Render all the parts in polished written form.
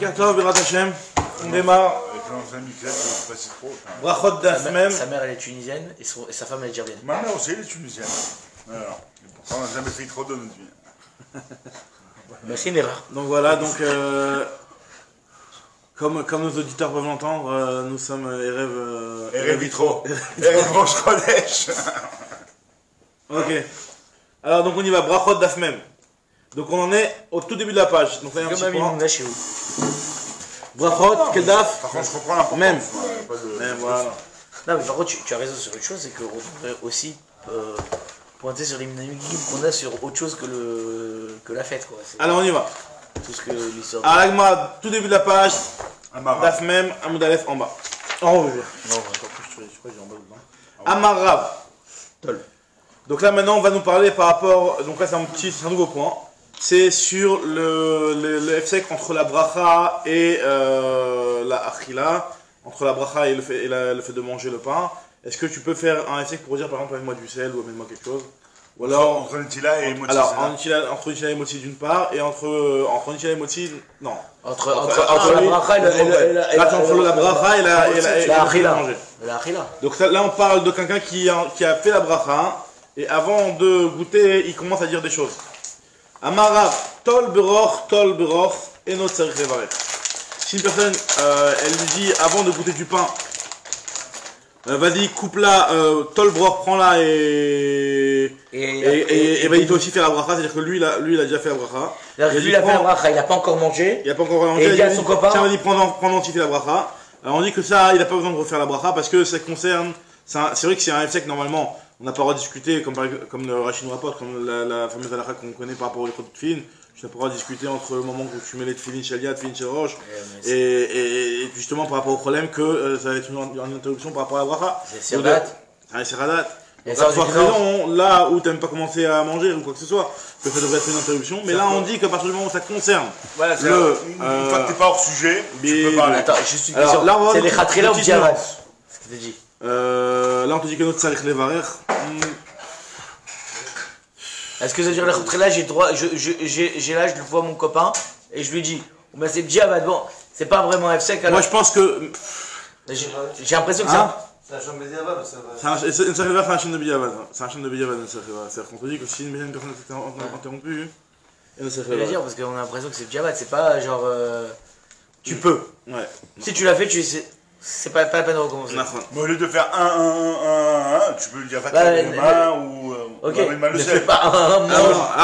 Bokertov, Birat Hashem. On démarre. Brachot d'Afmem. Sa mère elle est tunisienne et sa femme elle est algérienne. Ma mère aussi elle est tunisienne. Alors, pourtant on n'a jamais fait trop de notre vie. Bah, c'est une erreur. Donc voilà, donc comme nos auditeurs peuvent l'entendre, nous sommes Erev Vitro. Erev Rosh Chodesh. Ok. Alors donc on y va, Brachot d'Afmem. Donc on en est au tout début de la page. Donc là, il y a un petit point. Chez vous. Brachot, quel daf? Par contre je comprends l'importance. Même. Pas de... Même, voilà. Non mais par contre tu as raison sur une chose, c'est qu'on devrait aussi pointer sur les minimums qu'on a sur autre chose que la fête quoi. Alors on y va. Tout ce que l'histoire. Alagma, tout début de la page. Amara. D'Afmem, Amoud Aleph en bas. En haut, je veux dire. Non, encore plus, je crois que j'ai en bas dedans. Amarav. Tol. Donc là maintenant on va nous parler par rapport. Donc là c'est un nouveau point. C'est sur le F-sec entre la bracha et la achila, entre la bracha et le fait de manger le pain. Est-ce que tu peux faire un F-sec pour dire par exemple amène-moi du sel ou amène-moi quelque chose? Ou alors entre Nitila et Motzi. Alors entre Nitila et Motzi d'une part et entre Nitila et Motzi non. Entre la bracha et la bracha et la achila. La achila. Donc là on parle de quelqu'un qui a fait la bracha et avant de goûter il commence à dire des choses. Amarav, tol beroch, et notre tzarich levarech. Si une personne, elle lui dit avant de goûter du pain, vas-y, coupe-la, tol beroch, prends-la et vas-y, toi aussi faire la bracha, c'est-à-dire que lui, il a déjà fait la bracha. Lui, il a fait la bracha, il n'a pas encore mangé. Il n'a pas encore mangé. Et il dit à son copain. Tiens, vas-y, prends aussi, fais la bracha. Alors on dit que ça, il n'a pas besoin de refaire la bracha parce que ça concerne, c'est vrai que c'est un F-sec normalement. On n'a pas le droit de discuter, comme le Rachid nous rapporte, comme la fameuse halakha qu'on connaît par rapport aux épreuves de tefilin. Tu n'as pas le droit de discuter entre le moment où tu mets les tefilin chez Aliat, tefilin chez Roche, et justement par rapport au problème que ça va être une interruption par rapport à la bracha. C'est Siradat. C'est Siradat. Là où tu n'aimes pas commencer à manger ou quoi que ce soit, que ça devrait être une interruption. Mais là on dit qu'à partir du moment où ça concerne voilà, une fois que tu n'es pas hors sujet, tu peux parler. Attends, juste une question. C'est les khatrila ou diavad? Ce que tu dis. Là on te dit que notre tzarich levarech. Est-ce que ça veut dire le khatrila, j'ai droit, j'ai là, je le vois mon copain et je lui dis, bah c'est diavad, bon, c'est pas vraiment un F-sec alors. Moi je pense que. J'ai l'impression que c'est un champ de diavad ou ça va? Une tzarich levarech c'est un chien de diavad. C'est un chien de diavad, une tzarich levarech. C'est-à-dire qu'on te dit que si une personne s'était interrompue, et une tzarich levarech. dire parce qu'on a l'impression que c'est diavad, c'est pas genre. Tu peux. Ouais. Si tu l'as fait, c'est pas la peine de recommencer. Mais au lieu de faire 1, tu peux lui dire va ou ok, mal le ne sel. fais pas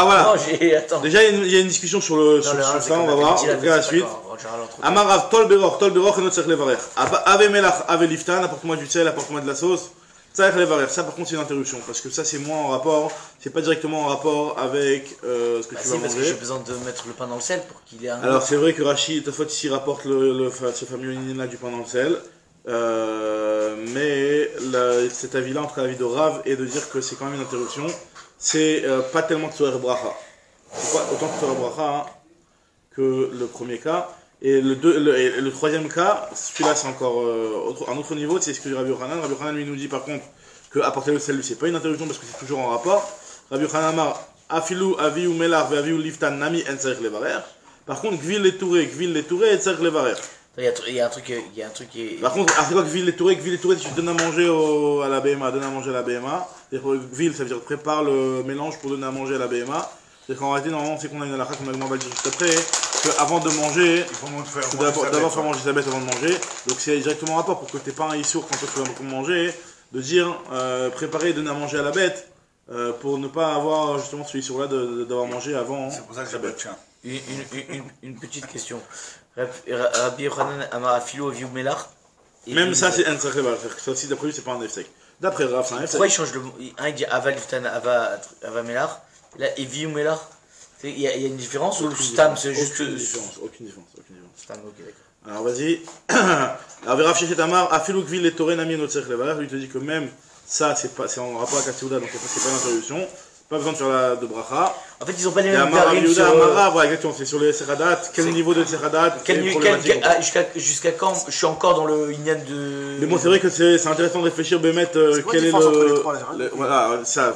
voilà. Non, attends. Déjà il y a une discussion sur ça, on va voir. On verra la suite. Amarav tol beroch et notre tzarich levarech. Ave melach, ave liftan, apporte-moi du sel, apporte-moi de la sauce. Tzarich levarech. Ça par contre c'est une interruption parce que ça c'est moins en rapport, c'est pas directement en rapport avec ce que tu vas manger. Parce que j'ai besoin de mettre le pain dans le sel pour qu'il ait un. Alors c'est vrai que Rachid, ta faute ici rapporte ce fameux là du pain dans le sel. Mais cet avis-là, entre l'avis de Rav et de dire que c'est quand même une interruption, c'est pas tellement Tzorer Bracha. C'est pas autant Tzorer Bracha que le premier cas. Et le troisième cas, celui-là c'est encore un autre niveau, c'est ce que dit Rabbi Yochanan. Rabbi Yochanan lui nous dit par contre que apporter le sel, c'est pas une interruption parce que c'est toujours en rapport. Rabbi Yochanan Amar, Afilu, Aviu Melar, Aviu Liftan, Nami, En Tzarich Levarer. Par contre, Gvil les Touré, Et Tzarich Levarer. Il y a un truc qui est. Par contre, c'est quoi Gvil les Touré, tu donnes à manger à la BMA, Gvil, ça veut dire prépare le mélange pour donner à manger à la BMA. C'est qu'en réalité, normalement, c'est qu'on a une halakha qu'on va dire juste après, qu'avant de manger, il faut d'abord faire manger sa bête avant de manger. Donc c'est directement en rapport pour que tu n'aies pas un issour quand tu vas manger, de dire préparer et donner à manger à la bête, pour ne pas avoir justement ce issour-là d'avoir mangé avant. C'est pour ça que ça bête. Une petite question. Rabbi Yochanan Amar Afilo Viu Melar. Même ça, c'est un tzarich levarech. Ça aussi, d'après lui, c'est pas un F-sec. D'après Rav, c'est un F-sec. Pourquoi il change le mot? Un il dit Ava Liftan, Ava Melar. Là, et Viu Melar. Il y a une différence ou le Stam, c'est juste. Aucune différence. Stam, ok, d'accord. Alors vas-y. Alors Rav Shechet Amar, Afilo Gvil et Toré Nami notre tzarich levarech. Lui te dit que même ça, c'est en rapport avec la Teuda, donc c'est pas une interruption. pas besoin de faire de bracha. En fait, ils ont pas les Et mêmes Amara tarifs Yehuda, sur... Amara, voilà, exactement, c'est sur les Seradat, quel niveau de Seradat, Jusqu'à quand je suis encore dans le Inyan de... Mais bon, c'est vrai que c'est intéressant de réfléchir, Bémet, quel est voilà, ça,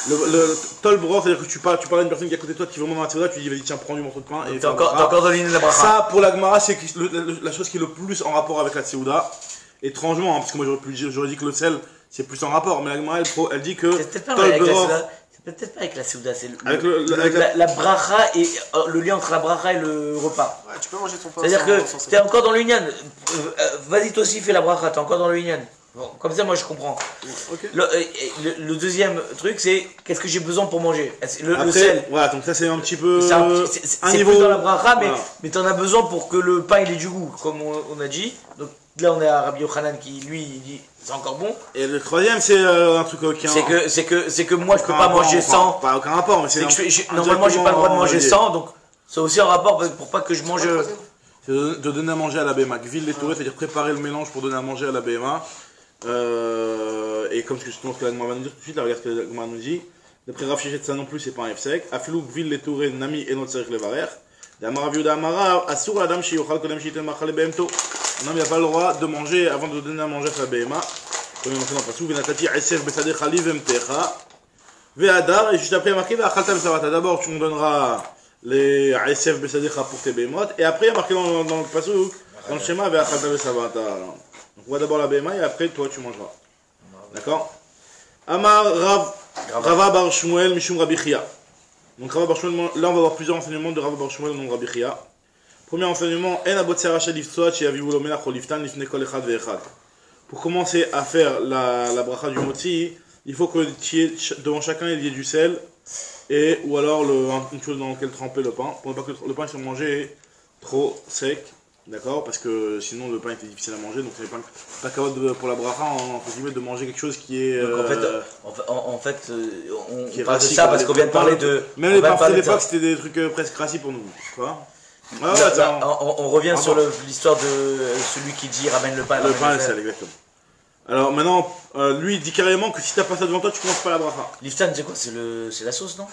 le Tol Bro, c'est-à-dire que tu parles à une personne qui est à côté de toi, qui est vraiment dans la Seradat, tu dis, vas-y, tiens, prends du morceau de pain. T'es encore dans l'Inyan de la bracha. Ça, pour la Gemara, c'est la chose qui est le plus en rapport avec la Seuda. Étrangement, hein, parce que moi j'aurais dit que le sel, c'est plus en rapport, mais la Gemara, elle dit que... C'est peut-être pas avec la Souda, c'est la bracha et le lien entre la bracha et le repas. Ouais, tu peux manger ton pain. C'est-à-dire que t'es encore dans le Inyan. Vas-y, toi aussi, fais la bracha, t'es encore dans le Inyan. Bon, comme ça, moi je comprends. Okay. Le deuxième truc, c'est qu'est-ce que j'ai besoin pour manger. Le Après, sel. voilà, donc ça c'est un petit peu. C'est niveau plus dans la bracha, voilà. mais t'en as besoin pour que le pain il ait du goût, comme on a dit. Donc là, on est à Rabbi Yochanan qui, lui, il dit c'est encore bon. Et le troisième, c'est un truc aucun. C'est que moi, je peux pas manger sans. Pas aucun rapport, mais c'est. Normalement, j'ai pas le droit de manger sans, donc c'est aussi un rapport pour pas que je mange. C'est de donner à manger à la BMA. Gvil les tourés, c'est-à-dire préparer le mélange pour donner à manger à la BMA. Et comme justement ce que la Gemara va nous dire tout de suite, là, regarde ce que la Gemara nous dit. D'après Rav Shechet, ça non plus, c'est pas un F-sec. Afilou Gvil les tourés, Nami et notre Serich Levarer. D'Amara Viuda Amara, Asur Adam Shiochal Kodem Shitem Machal Behemto. Un homme n'a pas le droit de manger avant de donner à manger à la BMA. Comme il est marqué dans le Passouk, Venatati Esef Besadecha Livemtecha. Ve'adar, et juste après il est marqué Ve'achalta Besavata. D'abord, tu nous donneras les Esef Besadecha pour tes BMot. Et après, il est marqué dans le Passouk, dans le schéma, Ve'achalta Besavata. Donc on va d'abord la BMA et après, toi, tu mangeras. D'accord? Amar Rava Bar Shmuel Mishum Rabbi Chia. Donc Rava Bar Shmuel, là on va voir plusieurs enseignements de Rava Bar Shmuel au nom de Rabbi Chia. Premier enseignement, En abot serach liftoat sheyavivu lo melach o liftan lifne kol echad ve'echad. Pour commencer à faire la bracha du motzi, il faut que devant chacun il y ait du sel et ou alors une chose dans laquelle tremper le pain pour ne pas que le pain soit mangé trop sec. D'accord, parce que sinon le pain était difficile à manger, donc c'est pas capable pour la bracha entre guillemets de manger quelque chose qui est. Donc en fait, on qui est parle de ça parce qu'on vient de parler de. Même les parfums de l'époque c'était des trucs presque crassy pour nous, quoi. Ah ouais, on revient sur l'histoire de celui qui dit ramène le pain. Le pain et le sel, exactement. Alors maintenant, lui il dit carrément que si t'as pas ça devant toi, tu commences pas la bracha. L'iftan c'est quoi? C'est la sauce, non?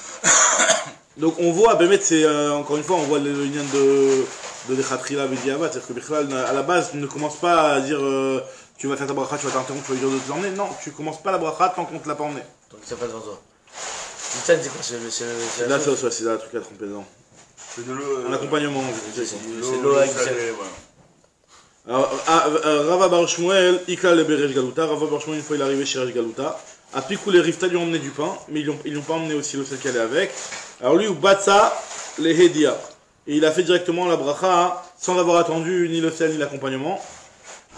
Donc on voit, Bémet, c'est encore une fois, on voit le lien de Lechatchila Bediabat, c'est-à-dire que Bichlal, à la base, tu ne commences pas à dire tu vas faire ta bracha, tu vas t'interrompre, tu vas lui dire de te l'emmener. Non, tu commences pas la bracha tant qu'on te l'a pas emmené. Donc ça passe devant toi. L'iftan c'est quoi? C'est la sauce, ouais, c'est un truc à tremper dedans. C'est de l'eau. Un accompagnement. C'est l'eau avec du sel. Alors, Rava Bar Shmuel, Ikla le Berej Galuta. Rava Bar Shmuel, une fois il est arrivé chez Rej Galuta. Apikou les Rifta lui ont emmené du pain, mais ils n'ont pas emmené aussi le sel qui allait avec. Alors lui, ou Batsa, les Hedia. Et il a fait directement la bracha sans avoir attendu ni le sel ni l'accompagnement.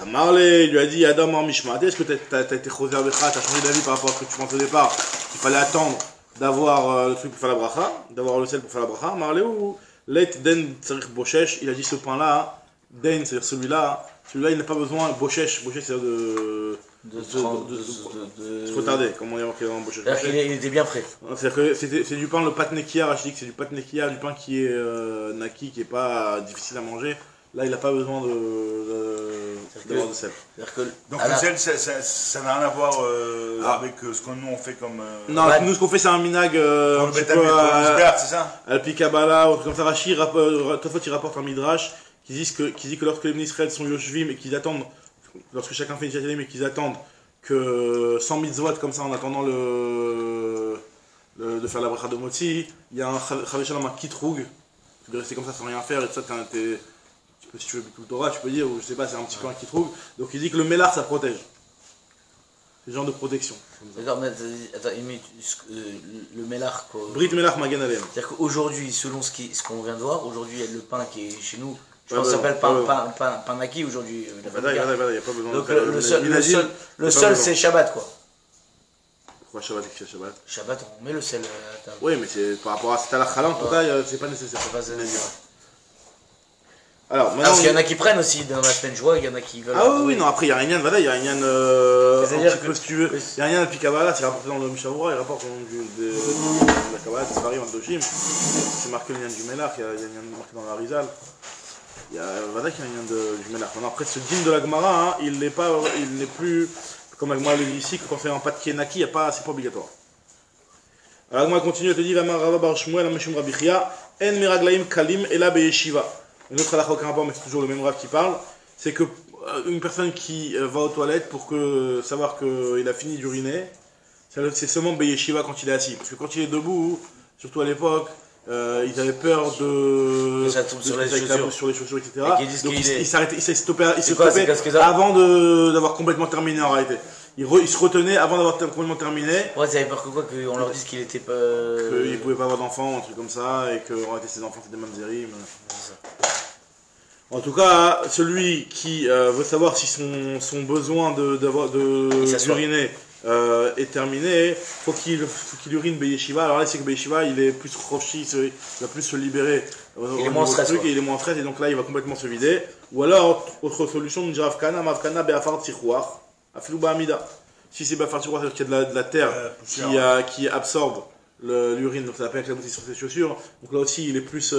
Marley, il lui a dit Adam en Mishmat, est-ce que t'as été chosé avec t'as changé d'avis par rapport à ce que tu pensais au départ, qu'il fallait attendre d'avoir le truc pour faire la bracha, d'avoir le sel pour faire la bracha. Marley ou Leit Den Tsarich Boshesh, il a dit ce pain-là, Den, c'est-à-dire celui-là, il n'a pas besoin, Boshesh, c'est-à-dire de se retarder, comme on dit dans Boshesh. C'est-à-dire qu'il était bien frais. C'est-à-dire que c'est du pain, le patnekia, Rachidik, c'est du patnekia, du pain qui est naki, qui est pas difficile à manger. Là, il n'a pas besoin d'avoir de sel. Donc le sel, ça n'a rien à voir avec ce que nous on fait comme... Non, nous ce qu'on fait c'est un minag un petit peu c'est ça Al-Pikabala, ou un truc comme ça. Rashi, Tofot il rapporte un midrash qui dit que lorsque les Israël sont yoshvim et qu'ils attendent, lorsque chacun fait une châtelet, mais qu'ils attendent que 100 mitzvot comme ça en attendant de faire la bracha de Motzi, il y a un Chaveshalom, un kitroug, tu peux rester comme ça sans rien faire et tout ça, si tu veux tout le Torah, tu peux dire, ou je sais pas, c'est un petit peu un kitroug. Donc il dit que le mélar ça protège. C'est le genre de protection. D'accord, mais attends, le mélar quoi. Brit mélar magan alem. C'est-à-dire qu'aujourd'hui, selon ce qu'on vient de voir, aujourd'hui il y a le pain qui est chez nous. Je pense que ça s'appelle pain naki aujourd'hui. Il n'y a pas besoin donc le seul c'est Shabbat quoi. Pourquoi Shabbat et Shabbat? Shabbat on met le sel à table. Oui mais c'est par rapport à cette halakha en tout cas c'est pas nécessaire. Alors, parce qu'il y en a qui prennent aussi dans la semaine de joie, il y en a qui veulent. Ah oui, non, après il y a un Inyan, voilà, il y a un Inyan. C'est-à-dire que si tu veux, il y a un Inyan à Pikabala, c'est rapporté dans le Mishavura, il rapporte au nom de la Kabbalah, c'est pareil, dans le Doshim. C'est marqué le Inyan du Melach, il y a un Inyan marqué dans la Rizal. Il y a voilà qu'il y a un Inyan du Melach. Maintenant, après, ce din de la Gemara, hein, il n'est plus, comme la Gemara le dit ici, que quand on fait un pas de Kenaki, c'est pas obligatoire. Alors, on continue à te dire, Rava bar Shmuel, Ameshum Rabbi Chia, En meraglaim kalim ela beyeshiva. Une autre halakha aucun rapport, mais c'est toujours le même Rav qui parle. C'est que une personne qui va aux toilettes pour savoir qu'il a fini d'uriner, c'est seulement beyeshiva quand il est assis. Parce que quand il est debout, surtout à l'époque, ils avaient peur de ça tombe sur les chaussures, etc. Donc il s'est stoppé avant d'avoir complètement terminé en réalité. Il se retenait avant d'avoir complètement terminé. Ouais, ils avaient peur que quoi, qu'on leur dise qu'il était pas. Qu'il pouvait pas avoir d'enfants, un truc comme ça, et qu'en réalité ses enfants c'était des mamzerim. En tout cas, celui qui veut savoir si son besoin d'uriner est terminé, faut qu'il urine Beyeshiva. Alors là, c'est que Beyeshiva, il est plus rochi, il va plus se libérer. Il est moins en stress. Il est moins en stress, et donc là, il va complètement se vider. Ou alors, autre solution, Mavkana Be'afar Tichouach, Afilou Ba'amida. Si c'est Be'afar Tichouach, c'est-à-dire qu'il y a de la terre qui absorbe l'urine, donc ça s'appelle avec la bouteille sur ses chaussures. Donc là aussi, il est plus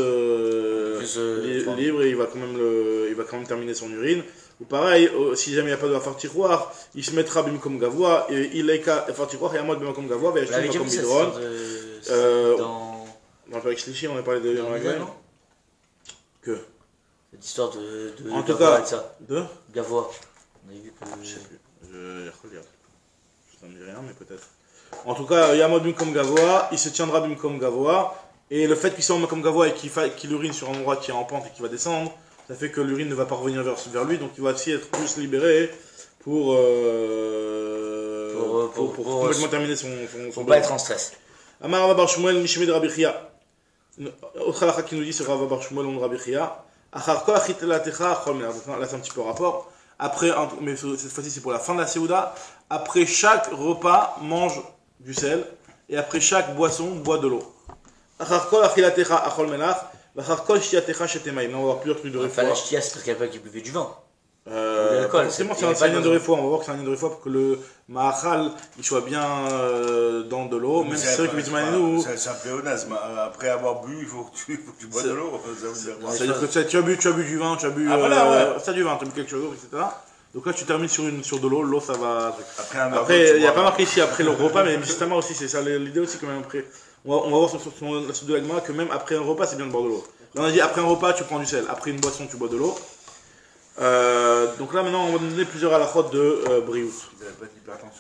libre et il va quand même terminer son urine. Ou pareil, si jamais il n'y a pas de Afar Tichouach, il se mettra Bimkom Gavoa, et il est Afar Tichouach et Amod Bimkom Gavoa, et Ashlim Bimkom Bidron. Dans le Père Shlishi, on a parlé de Gavoa. Que cette histoire de en tout cas, de Gavoa. On a vu que. Je sais plus. Ça me dit rien, mais peut-être. En tout cas, Yamod Bimkom Gavoa, il se tiendra Bimkom Gavoa, et le fait qu'il soit Bimkom Gavoa et qu'il urine sur un endroit qui est en pente et qui va descendre, ça fait que l'urine ne va pas revenir vers lui, donc il va aussi être plus libéré pour complètement terminer son pas être en stress. Amar Rava bar Shmuel Mishmid Rabbi Chia. Autre halakha qui nous dit c'est Rava bar Shmuel on Rabbi Chia. Achar kol achitelatecha achol melach. Donc là c'est un petit peu rapport. Après, mais cette fois-ci c'est pour la fin de la Séouda. Après chaque repas, mange du sel. Et après chaque boisson, bois de l'eau. Achar kol achitelatecha achol melach. Achar kol shtiatecha shetemaim. Là on va voir plusieurs trucs de réfoua. Enfin la shtia c'est parce qu'il n'y a pas qui buvait du vin. Forcément, c'est un lien de réfoua. On va voir que c'est un lien de réfoua pour que le mahachal il soit bien dans de l'eau. Même si c'est vrai que Bismanenou. C'est un pléonasme. Après avoir bu, il faut que tu bois de l'eau. C'est-à-dire que tu as bu du vin, tu as bu du vin, tu as bu quelque chose d'autre, etc. Donc là, tu termines sur de l'eau. L'eau, ça va. Après, il n'y a pas marqué ici après le repas, mais justement aussi, c'est ça l'idée aussi quand même après. On va voir sur la suite de l'agma que même après un repas, c'est bien de boire de l'eau. Là, on a dit après un repas, tu prends du sel. Après une boisson, tu bois de l'eau. Donc là maintenant on va donner plusieurs halakhot de Briout.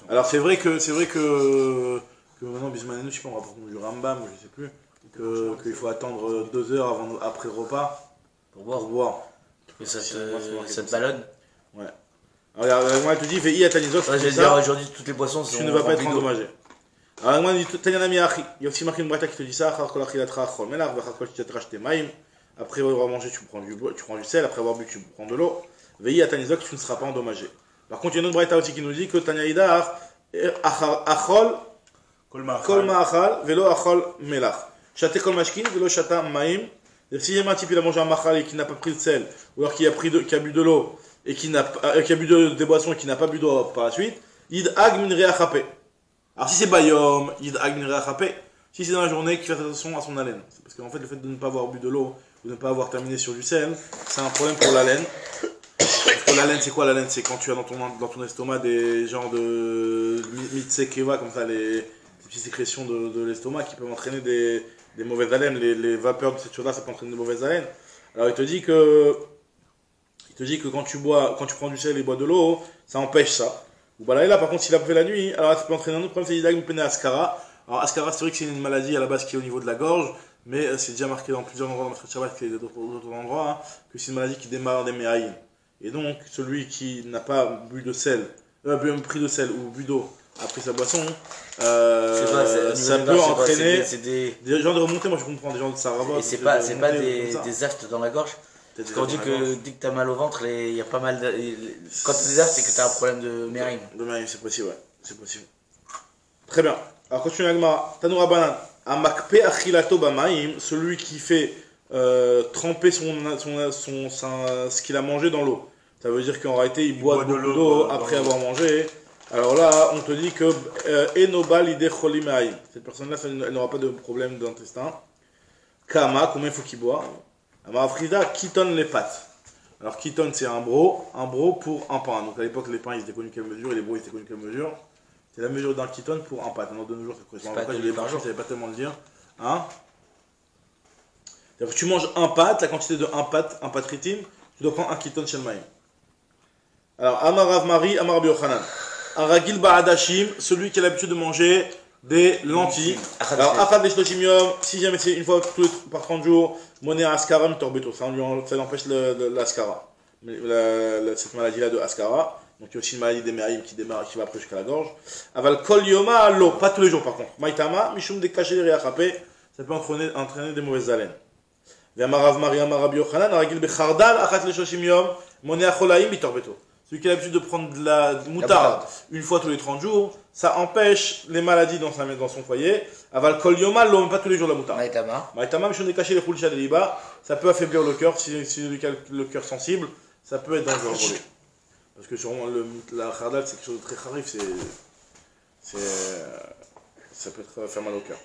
Alors c'est vrai que maintenant Bismanenou, je sais pas, on va prendre du Rambam, je sais plus, qu'il faut attendre 2 heures après le repas pour boire. Que ça te ballonne. Ouais. Alors moi elle te dit fais Atanizot. Je vais dire aujourd'hui toutes les boissons tu ne vas pas être endommagé. Alors moi elle dit Tanyanami Achi, il y a aussi marqué une brata qui te dit ça, Achar kol achilatra achol melach v'achar kol shtiatra shtemaim. Après avoir mangé, tu prends du sel. Après avoir bu, tu prends de l'eau. Veillez à Tanizok, tu ne seras pas endommagé. Par contre, il y a une autre braïta aussi qui nous dit que Tanyaïdar, achol, kol ma'achal, velo achol melach. Chate kol mashkin, velo chata ma'im. Si il y a un type qui a mangé un machal et qui n'a pas pris de sel, ou alors qui a bu de l'eau, et qui a bu des boissons et qui n'a pas bu d'eau par la suite, yid ag min reachapé. Alors si c'est bayom, yid ag min reachapé. Si c'est dans la journée, qu'il fait attention à son haleine. C'est parce qu'en fait, le fait de ne pas avoir bu de l'eau, de ne pas avoir terminé sur du sel, c'est un problème pour la laine. Parce que la laine, c'est quoi la laine? C'est quand tu as dans ton estomac des genres de mitsekeva, comme ça, les petites sécrétions de l'estomac qui peuvent entraîner des mauvaises haleines. Les vapeurs de cette chose-là, ça peut entraîner des mauvaises haleines. Alors il te dit que quand tu prends du sel et bois de l'eau, ça empêche ça. Ou bah là, par contre, s'il a fait la nuit, alors ça peut entraîner un autre problème, c'est l'idagme peine ascara. Alors ascara, c'est vrai que c'est une maladie à la base qui est au niveau de la gorge. Mais c'est déjà marqué dans plusieurs endroits dans Masechet Shabbat et d'autres endroits que c'est une maladie qui démarre des méhaïm. Et donc, celui qui n'a pas bu de sel, pris de sel ou bu d'eau après sa boisson, ça peut entraîner des gens de remonter. Moi je comprends, des gens de Sarava. Et c'est pas des aftes dans la gorge. Parce qu'on dit que dès que t'as mal au ventre, il y a pas mal de. Quand t'as des aftes, c'est que t'as un problème de méhaïm. De méhaïm, c'est possible, ouais. C'est possible. Très bien. Alors, continue l'agma. Tanoura Banan. Amakpe achilato bamaim, celui qui fait tremper ce qu'il a mangé dans l'eau. Ça veut dire qu'en réalité il boit beaucoup d'eau après avoir mangé. Alors là, on te dit que enobal ide cholimaim. Cette personne-là, elle n'aura pas de problème d'intestin. Kama, combien il faut qu'il boit? Amarafrida, kiton les pâtes. Alors kiton c'est un bro pour un pain. Donc à l'époque les pains ils étaient connus quelle mesure et les bros ils étaient connus quelle mesure? C'est la mesure d'un kiton pour un pat. De nos jours, ça correspond à je savais pas tellement le dire. Hein? Tu manges un pat, la quantité de un pat ritim, tu dois prendre un kiton shel maïm. Alors, Amar Rav Mari, Amar Rabbi Yochanan. Aragil ba'adashim, celui qui a l'habitude de manger des lentilles. Alors, Achad les shloshim yom, si jamais c'est une fois par 30 jours, moné à Askara, mitorbeto. Ça empêche l'Askara. Cette maladie-là de Askara. Donc, il y a aussi une maladie des méhaïm qui va après jusqu'à la gorge. Aval kol yoma allo, pas tous les jours par contre. Maïtama, mishum de caché les réachapé, ça peut entraîner des mauvaises haleines. Amar Rav Mari, Amar Rabbi Yochanan, Aragil bechardal, Achad les shloshim yom, moné à cholaïm, mitorbeto. Celui qui a l'habitude de prendre de la moutarde une fois tous les 30 jours, ça empêche les maladies dans son foyer. Aval kol yoma allo, même pas tous les jours la moutarde. Maïtama, mishum de caché les khulcha de liba, ça peut affaiblir le cœur, si le cœur sensible, ça peut être dangereux pour lui. Parce que sûrement, la khardal, c'est quelque chose de très kharif, ça peut faire mal au cœur.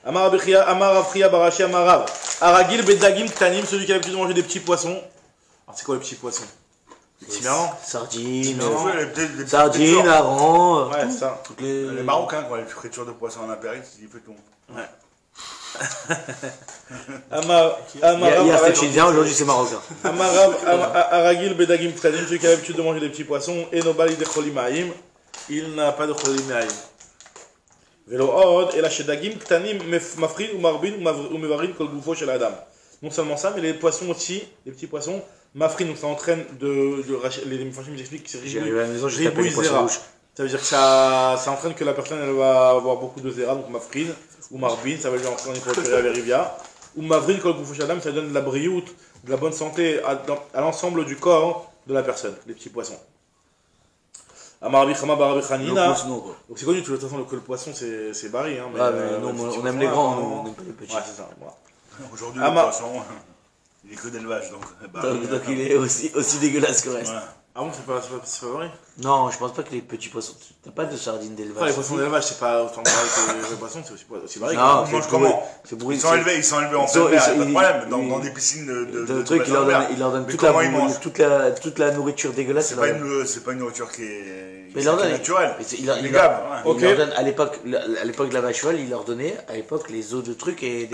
Amar Avriya Barashi Amarav. Aragil Bedagim Ktanim, celui qui a l'habitude de manger des petits poissons. Alors, c'est quoi les petits poissons? Les petits marrons. Sardines, harengs. Ouais, c'est ça. Les Marocains, quoi, les fritures de poissons en apéritif, ils font tout. Ouais. Il y a fait tunisien, aujourd'hui c'est marocain. Aragil Bedagim Ktanim, celui qui a l'habitude de manger des petits poissons. Et Nobali de Cholimaïm, il n'a pas de Cholimaïm. Velo od, et la shedagim Ktanim, mafrin ou marbin ou mevarin kol goufo chez la dame. Non seulement ça, mais les poissons aussi, les petits poissons, mafrin, donc ça entraîne les mufachim m'expliquent que c'est ribouille zera. Ça veut dire que ça entraîne que la personne elle va avoir beaucoup de zera, donc mafrin ou marbin, ça va lui entraîner pour opérer la rivia. Ou mavrin kol goufo chez la dame, ça donne de la brioute, de la bonne santé à l'ensemble du corps de la personne, les petits poissons. Amarabi Khama Barabi Khanina. Donc c'est connu, de toute façon, que le poisson c'est baril. Hein, mais on aime les grands, on n'aime pas les petits. Ouais, c'est ça. Voilà. Aujourd'hui, le poisson, il est que d'élevage. Donc il est aussi dégueulasse que le reste. Ouais. Ah bon, c'est pas vrai? Non, je pense pas que les petits poissons. T'as pas de sardines d'élevage. Enfin, les poissons d'élevage, c'est pas autant baril que les poissons, c'est aussi baril. Non, on mange comment? Ils sont élevés en pleine mer, pas de problème. Dans des piscines de trucs, ils leur donnent toute la nourriture dégueulasse. C'est pas une nourriture qui est naturelle. Il leur donne à l'époque de la vache cheval, il leur donnait à l'époque les os de trucs et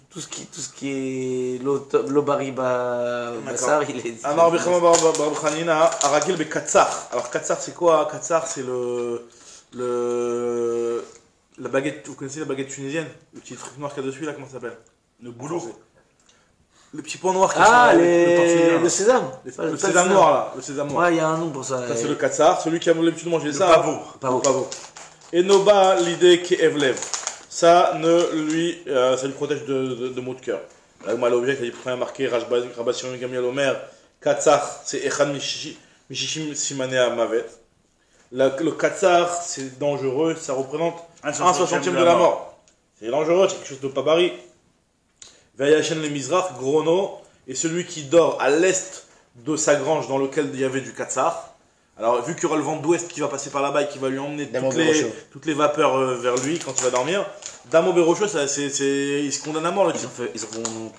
tout ce qui est l'obariba bassar, il est. Amar Bichama Barbkhanina, Aragil be Katsar. Alors Katsar c'est quoi? Katsar c'est la baguette, vous connaissez la baguette tunisienne? Le petit truc noir qu'il y a dessus là, comment ça s'appelle? Le boulot. Le petit point noir qui le sésame. Le sésame noir là, le sésame noir. Ouais, il y a un nom pour ça. Ça c'est le Katsar, celui qui a l'habitude de manger ça. Pavot. Et Noba l'idée qui Evlev. Ça lui protège de maux de cœur. Moi, l'objet, il y a marqué Rabassion Gamiel Omer, Katsar, c'est Echan Mishishim Simanea Mavet. Le Katsar, c'est dangereux, ça représente 1/60 de la mort. C'est dangereux, c'est quelque chose de pas baril. Vayashen le Mizrach, Grono, et celui qui dort à l'est de sa grange dans lequel il y avait du Katsar. Alors, vu qu'il y aura le vent d'ouest qui va passer par là-bas et qui va lui emmener toutes les vapeurs vers lui quand il va dormir, Damo Berocho, il se condamne à mort le type.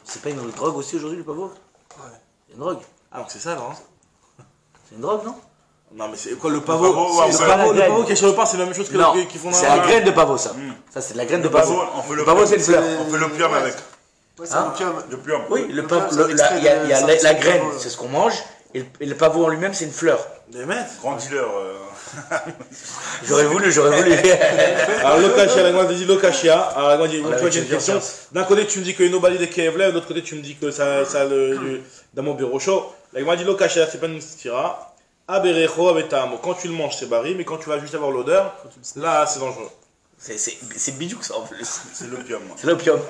C'est pas une drogue aussi aujourd'hui, le pavot? Ouais. C'est une drogue. Ah, donc c'est ça, alors. C'est une drogue, non? Non, mais c'est quoi le pavot? Le pavot qui est sur le pain, c'est la même chose que qu'ils font dans c'est la graine de pavot, ça. Ça, c'est de la graine de pavot. Le pavot, c'est une fleur. On fait l'opium avec. Ouais, c'est l'opium. Oui, il y a la graine, c'est ce qu'on mange. Et le pavot en lui-même, c'est une fleur. Des mecs. Grand dealer. J'aurais voulu. Alors, Lokashia, la Gemara dit Lokashia. Alors, la Gemara dit, tu vois, j'ai une question. D'un côté, tu me dis que Nobali de Kevler, de l'autre côté, tu me dis que ça le Damo Berocho. La Gemara dit Lokashia, c'est pas une stira. Aberecho, abetamo. Quand tu le manges, c'est baril, mais quand tu vas juste avoir l'odeur, là, c'est dangereux. C'est bidou que ça en plus. C'est l'opium. C'est l'opium.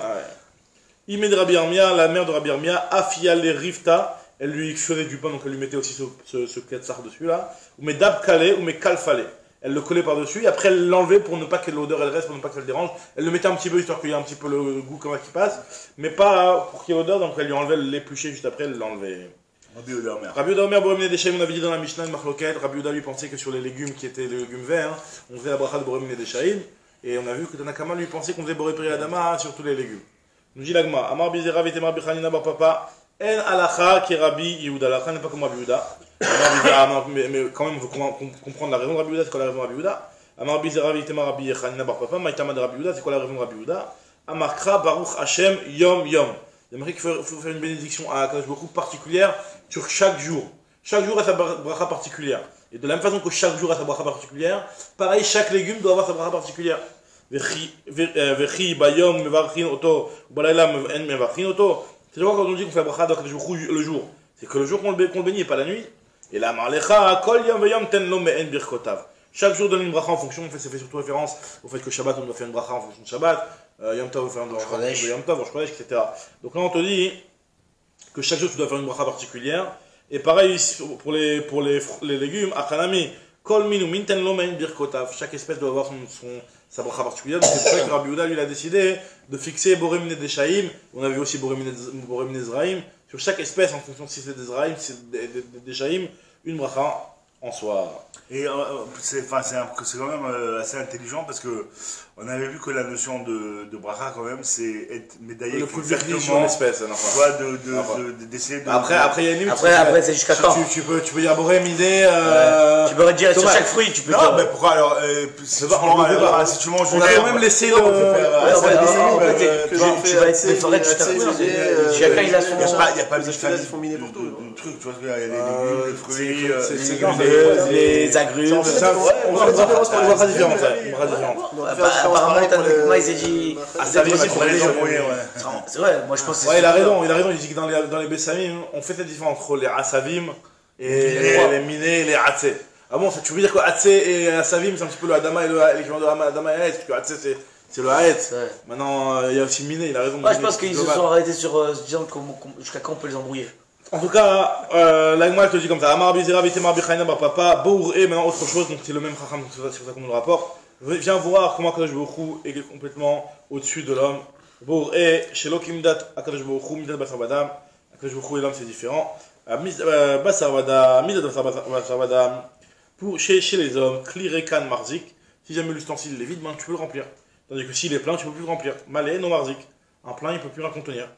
Imed Rabbi Armia, la mère de Rabbi Armia, Afia les Rifta. Elle lui faisait du pain, donc elle lui mettait aussi ce katsar dessus là. Ou mais dab calé, ou mais calfalé. Elle le collait par-dessus, et après elle l'enlevait pour ne pas que l'odeur elle reste, pour ne pas que ça le dérange. Elle le mettait un petit peu, histoire qu'il y ait un petit peu le goût comme ça qui passe, mais pas pour qu'il y ait l'odeur, donc elle lui enlevait l'éplucher juste après, elle l'enlevait. Rabbi Omer, Boromine des Shaïm, on avait dit dans la Mishnah, une marloquette. Rabbi Oda lui pensait que sur les légumes qui étaient des légumes verts, on faisait la bracha de Boromine des Shaïm, et on a vu que Tanakama lui pensait qu'on faisait Boré Adama sur tous les légumes. Nous dit l'agma, Amar Bizera, Vitemar Bichanina, Bar Papa. En alacha qui Rabbi Yehuda. L'alacha n'est pas comme Rabbi Yehuda. Mais quand même, il faut comprendre la raison de Rabbi Yehuda. C'est quoi la raison de Rabbi Yehuda? Amar Bizeravi Itema Rabbi Yechanina Bar Papa. Maïtama de Rabbi Yehuda. C'est quoi la raison de Rabbi Yehuda? Amarkra Baruch Hashem Yom Yom. Il y a marqué qu'il faut faire une bénédiction à Akadosh Baruch Hu particulière sur chaque jour. Chaque jour a sa bracha particulière. Et de la même façon que chaque jour a sa bracha particulière, pareil, chaque légume doit avoir sa bracha particulière. Vechi bayom mevarchin oto, balayla en mevarchin oto. C'est quoi quand on dit qu'on fait la bracha d'Akadosh Baruch Hu le jour? C'est que le jour qu'on le bénit et pas la nuit. Et là, marlecha kol yom veyom ten lo me'en birkotav. Chaque jour donne une bracha en fonction, ça fait surtout référence au fait que Shabbat on doit faire une bracha en fonction de Shabbat, Yom Tov on doit faire une bracha en fonction de Yom Tov, Rosh Chodesh, etc. Donc là on te dit que chaque jour tu dois faire une bracha particulière. Et pareil pour les légumes, achanami, kol minu minten lo me'en birkotav. Chaque espèce doit avoir sa bracha particulière. Donc c'est pour ça que Rabbi Yehuda lui a décidé de fixer Boré Miné Deshaïm, on a vu aussi Boré Miné Zraïm, sur chaque espèce en fonction de si c'est des Zraïm, si c'est des Deshaïm, une bracha en soi. Et c'est quand même assez intelligent parce que on avait vu que la notion de bracha quand même c'est être médaillé le plus vernis sur l'espèce. D'essayer de... Après il y a une limite. Après c'est jusqu'à quand tu peux dire Boré Miné. Tu peux dire sur chaque fruit, tu peux non, dire. mais pourquoi alors si tu manges on a quand même laissé le. Tu vas être déforé jusqu'à chacun il a son. Il n'y a pas de fulminés pour tout. truc, tu vois, il y a des légumes, des fruits, les agrumes. On fait la différence pour les bracha différentes. Apparemment, Tanakh il s'est dit. Ça vient aussi pour les gens. C'est vrai, moi je pense que ouais, il a raison, il dit que dans les Bessamim, on fait cette différence entre les Asavim et les Minés et les Hatzé. Ah bon, tu veux dire que Hatzé et Asavim, c'est un petit peu le Adama et l'équivalent de Adama et Haetz, parce que Hatzé c'est le Haetz. Maintenant, il y a aussi Miné, il a raison. Moi je pense qu'ils se sont arrêtés sur disant jusqu'à quand on peut les embrouiller. En tout cas, l'Agma te dit comme ça, Amar Bizera Vitemar Bichaina Bar Papa, Bour et maintenant autre chose, donc c'est le même Chacham, donc c'est ça qu'on nous le rapporte. Viens voir comment Akadosh Baruch Hu est complètement au-dessus de l'homme. Bour et Shelo Kimdat Akadosh Baruch Hu, Midat Basar Badam, Akadosh Baruch Hu et l'homme c'est différent. Basar Badam, Midat Basar Badam, pour chez les hommes, Kli Rekan Marzik, si jamais l'ustensile est vide, ben, tu peux le remplir. Tandis que s'il est plein, tu peux plus le remplir. Malé non Marzik, un plein il peut plus rien contenir.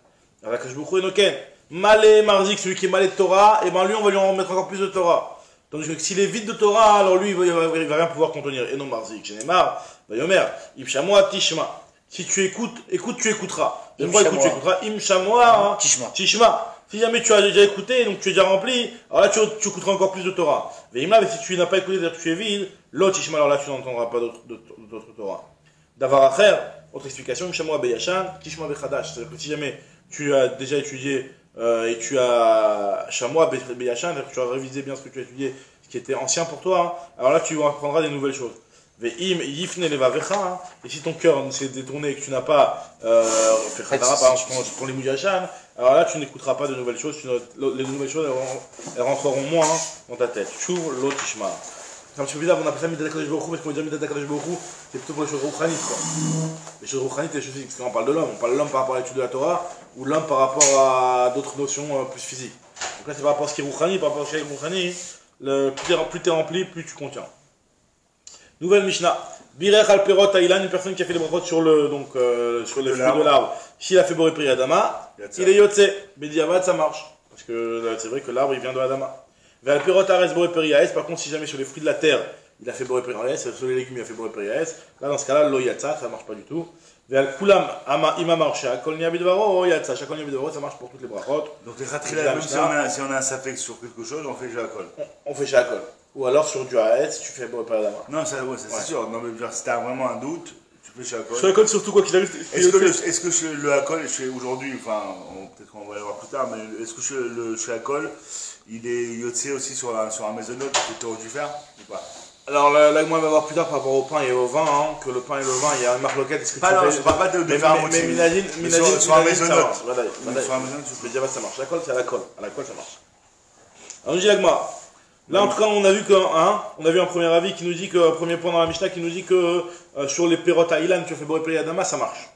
Alors Akadosh Baruch Hu et Noken. Malé Marzik, celui qui est malé de Torah, et ben lui on va lui en mettre encore plus de Torah. Tandis que s'il est vide de Torah, alors lui il va rien pouvoir contenir. Et non Marzik, Genemar, Vayomer, Imshamoa Tishma. Si tu écoutes, tu écouteras. J'aime pas écouter, tu écouteras. Imshamoa Tishma. Si jamais tu as déjà écouté, donc tu es déjà rempli, alors là tu écouteras encore plus de Torah. Veimla, mais si tu n'as pas écouté, c'est-à-dire que tu es vide, l'autre Tishma, alors là tu n'entendras pas d'autres Torah. Davar Acher, autre explication, Imshamoa Beyashan, Tishma Bechadash. C'est-à-dire que si jamais tu as déjà étudié et tu as Chamois, Beyachan, tu as révisé bien ce que tu as étudié, ce qui était ancien pour toi, alors là tu apprendras des nouvelles choses. Ve'im yifne levavecha, et si ton cœur s'est détourné et que tu n'as pas fait khadara, par exemple, pour les Moujachan, alors là tu n'écouteras pas de nouvelles choses, les nouvelles choses elles rentreront moins dans ta tête. Chou l'otishma. C'est un petit peu bizarre, on appelle ça Midat HaKadosh Baruch Hu, parce qu'on dit Midat HaKadosh Baruch Hu, c'est plutôt pour les choses rouchanites, quoi. Les choses rouchanites, les choses physiques, parce qu'on parle de l'homme, on parle de l'homme par rapport à l'étude de la Torah, ou l'homme par rapport à d'autres notions plus physiques. Donc là, c'est par rapport à ce qui est rouchani, par rapport à ce qui est rouchani, plus t'es rempli, plus tu contiens. Nouvelle Mishnah. Birech al perot Aïlan, une personne qui a fait les brachot sur les fruits de l'arbre. S'il a fait Boré Pri Adama, il est Yotze. Bediavad, ça marche. Parce que c'est vrai que l'arbre, il vient de Adama. Vers le pirot Ares Boré Pri Aes, par contre, si jamais sur les fruits de la terre, il a fait Boré Pri Aes, sur les légumes, il a fait Boré Pri Aes, là, dans ce cas-là, lo Yatsa, ça marche pas du tout. Vers le Kulam, ima marche, Kol Niabidvaro, Yatsa, Kol Niabidvaro, ça marche pour toutes les brachot. Donc les Khatrila, même si on a un safek sur quelque chose, on fait Shakol. On fait Shakol. Ou alors sur du Aes, tu fais Boré Pri Adama. Non, ça c'est sûr. Non, mais si t'as vraiment un doute, tu fais Shakol. Shakol, surtout quoi qu'il arrive. Est-ce que le Hakol, aujourd'hui, enfin, peut-être qu'on va y voir plus tard, mais est-ce que le Shakol, il est Yotse aussi sur un maisonnote que tu aurais dû faire ou pas? Alors là, moi, on va voir plus tard par rapport au pain et au vin, que le pain et le vin, il y a une marloquette. Est-ce que tu fais... je parle pas de faire un motif. Mais sur un maisonnote. Sur un maisonnote, le diabète, ça marche. La colle, c'est à la colle. À la colle, ça marche. Alors, on dit l'agma. Là, en tout cas, on a vu un premier avis qui nous dit que, premier point dans la Mishnah, qui nous dit que sur les perot Aïlan, tu as fait Boré Pri Adama, ça marche.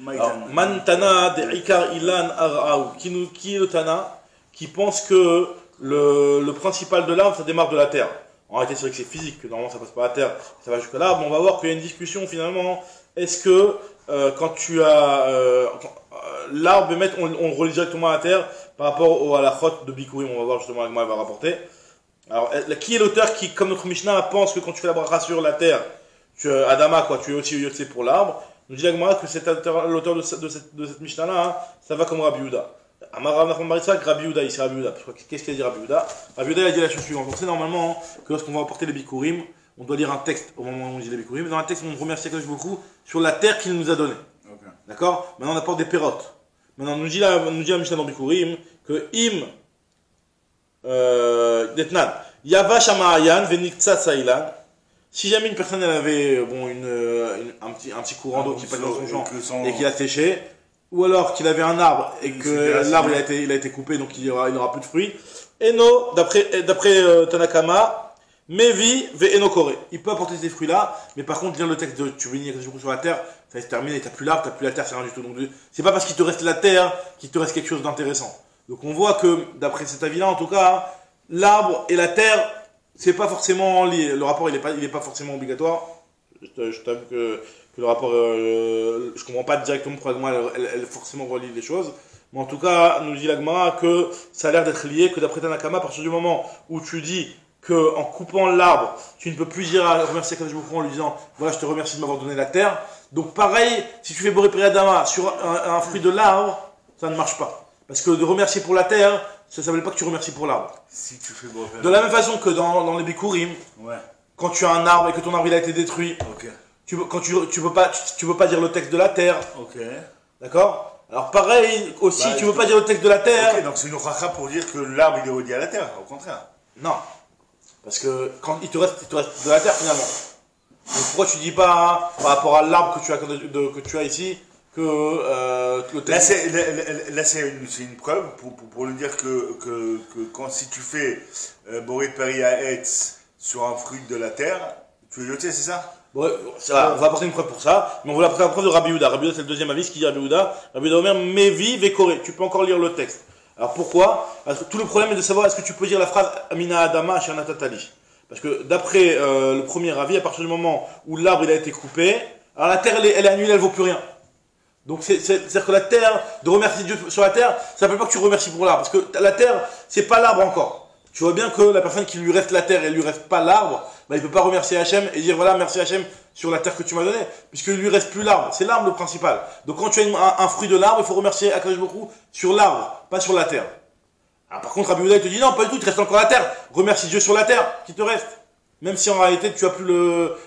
Alors, Mantana de Ikar Ilan Ar'aou. Qui est le Tana qui pense que le principal de l'arbre, ça démarre de la terre. En réalité, c'est vrai que c'est physique, que normalement ça passe par la terre, ça va jusqu'à l'arbre. On va voir qu'il y a une discussion finalement. Est-ce que quand tu as l'arbre, on le relie directement à la terre par rapport à la chotte de Bikurim. On va voir justement, elle va rapporter. Alors, qui est l'auteur qui, comme notre Mishnah, pense que quand tu fais la bracha sur la terre, Adama, quoi, tu es aussi Yotse pour l'arbre? Nous dit Agmara que l'auteur de cette Mishnah-là, hein, ça va comme Rabbi Yehuda. Amar Nachman bar Yitzhak, Rabbi Yehuda, ici Rabbi Yehuda. Qu'est-ce qu'il a dit Rabbi Yehuda? Rabbi Yehuda, il a dit la chose suivante. On sait normalement que lorsqu'on va apporter les Bikurim, on doit lire un texte au moment où on dit les Bikurim. Dans un texte, on remercie Akadosh beaucoup sur la terre qu'il nous a donnée. Okay. D'accord? Maintenant, on apporte des pérotes. Maintenant, nous dit la Mishnah dans Bikurim que Im Detnan Yava Shamaayan Veniktsat Sailan. Si jamais une personne elle avait un petit courant d'eau qui passe dans son champ et qu'il a séché, ou alors qu'il avait un arbre et que l'arbre il a été coupé donc il aura plus de fruits. Eno, d'après Tanakama, Mevi ve Enokore. Il peut apporter ces fruits là, mais par contre lire le texte de tu veux venir sur la terre, ça se termine et t'as plus l'arbre, t'as plus la terre, c'est rien du tout. Donc c'est pas parce qu'il te reste la terre qu'il te reste quelque chose d'intéressant. Donc on voit que d'après cet avis là en tout cas, l'arbre et la terre c'est pas forcément lié. Le rapport il est pas forcément obligatoire. Je t'avoue que le rapport je comprends pas directement pourquoi elle forcément relie les choses. Mais en tout cas, nous dit l'Agmara que ça a l'air d'être lié, que d'après Tanakama, à partir du moment où tu dis que en coupant l'arbre, tu ne peux plus dire à remercier Kadosh Baruch Hu en lui disant voilà, je te remercie de m'avoir donné la terre. Donc pareil, si tu fais Boré Priadama sur un fruit de l'arbre, ça ne marche pas. Parce que de remercier pour la terre, ça ne veut pas que tu remercies pour l'arbre. Si tu fais Boré Priadama. De la même façon que dans les Bikurim, ouais. Quand tu as un arbre et que ton arbre il a été détruit, okay. tu peux pas dire le texte de la terre. Okay. D'accord? Alors pareil aussi, tu veux pas dire le texte de la terre. Okay, donc c'est une racha pour dire que l'arbre il est relié à la terre, au contraire. Non. Parce que quand il te reste de la terre finalement. Donc pourquoi tu dis pas par rapport à l'arbre que tu as ici que le texte... Là c'est une preuve pour lui dire que quand si tu fais Boré Peri à Etz sur un fruit de la terre, tu es yoté, c'est ça? Bon, on va apporter une preuve pour ça, mais on va apporter la preuve de Rabbi Yehuda. Rabbi Yehuda, c'est le deuxième avis, ce qui dit Rabbi Yehuda. Rabbi Yehuda Omer, Mevi Vekore. Tu peux encore lire le texte. Alors pourquoi? Parce que tout le problème est de savoir est-ce que tu peux dire la phrase Amina Adama Shana Tatali. Parce que d'après le premier avis, à partir du moment où l'arbre il a été coupé, alors la terre elle est annulée, elle vaut plus rien. Donc c'est-à-dire que la terre, de remercier Dieu sur la terre, ça ne veut pas que tu remercies pour l'arbre. Parce que la terre, c'est pas l'arbre encore. Tu vois bien que la personne qui lui reste la terre et lui reste pas l'arbre, bah, il peut pas remercier Hachem et dire voilà merci Hachem sur la terre que tu m'as donnée, puisqu'il lui reste plus l'arbre. C'est l'arbre le principal. Donc quand tu as un fruit de l'arbre, il faut remercier Akadosh Baruch Hu sur l'arbre, pas sur la terre. Alors, par contre, Rabbi Yehuda te dit non, pas du tout, il te reste encore la terre. Remercie Dieu sur la terre qui te reste. Même si en réalité tu as plus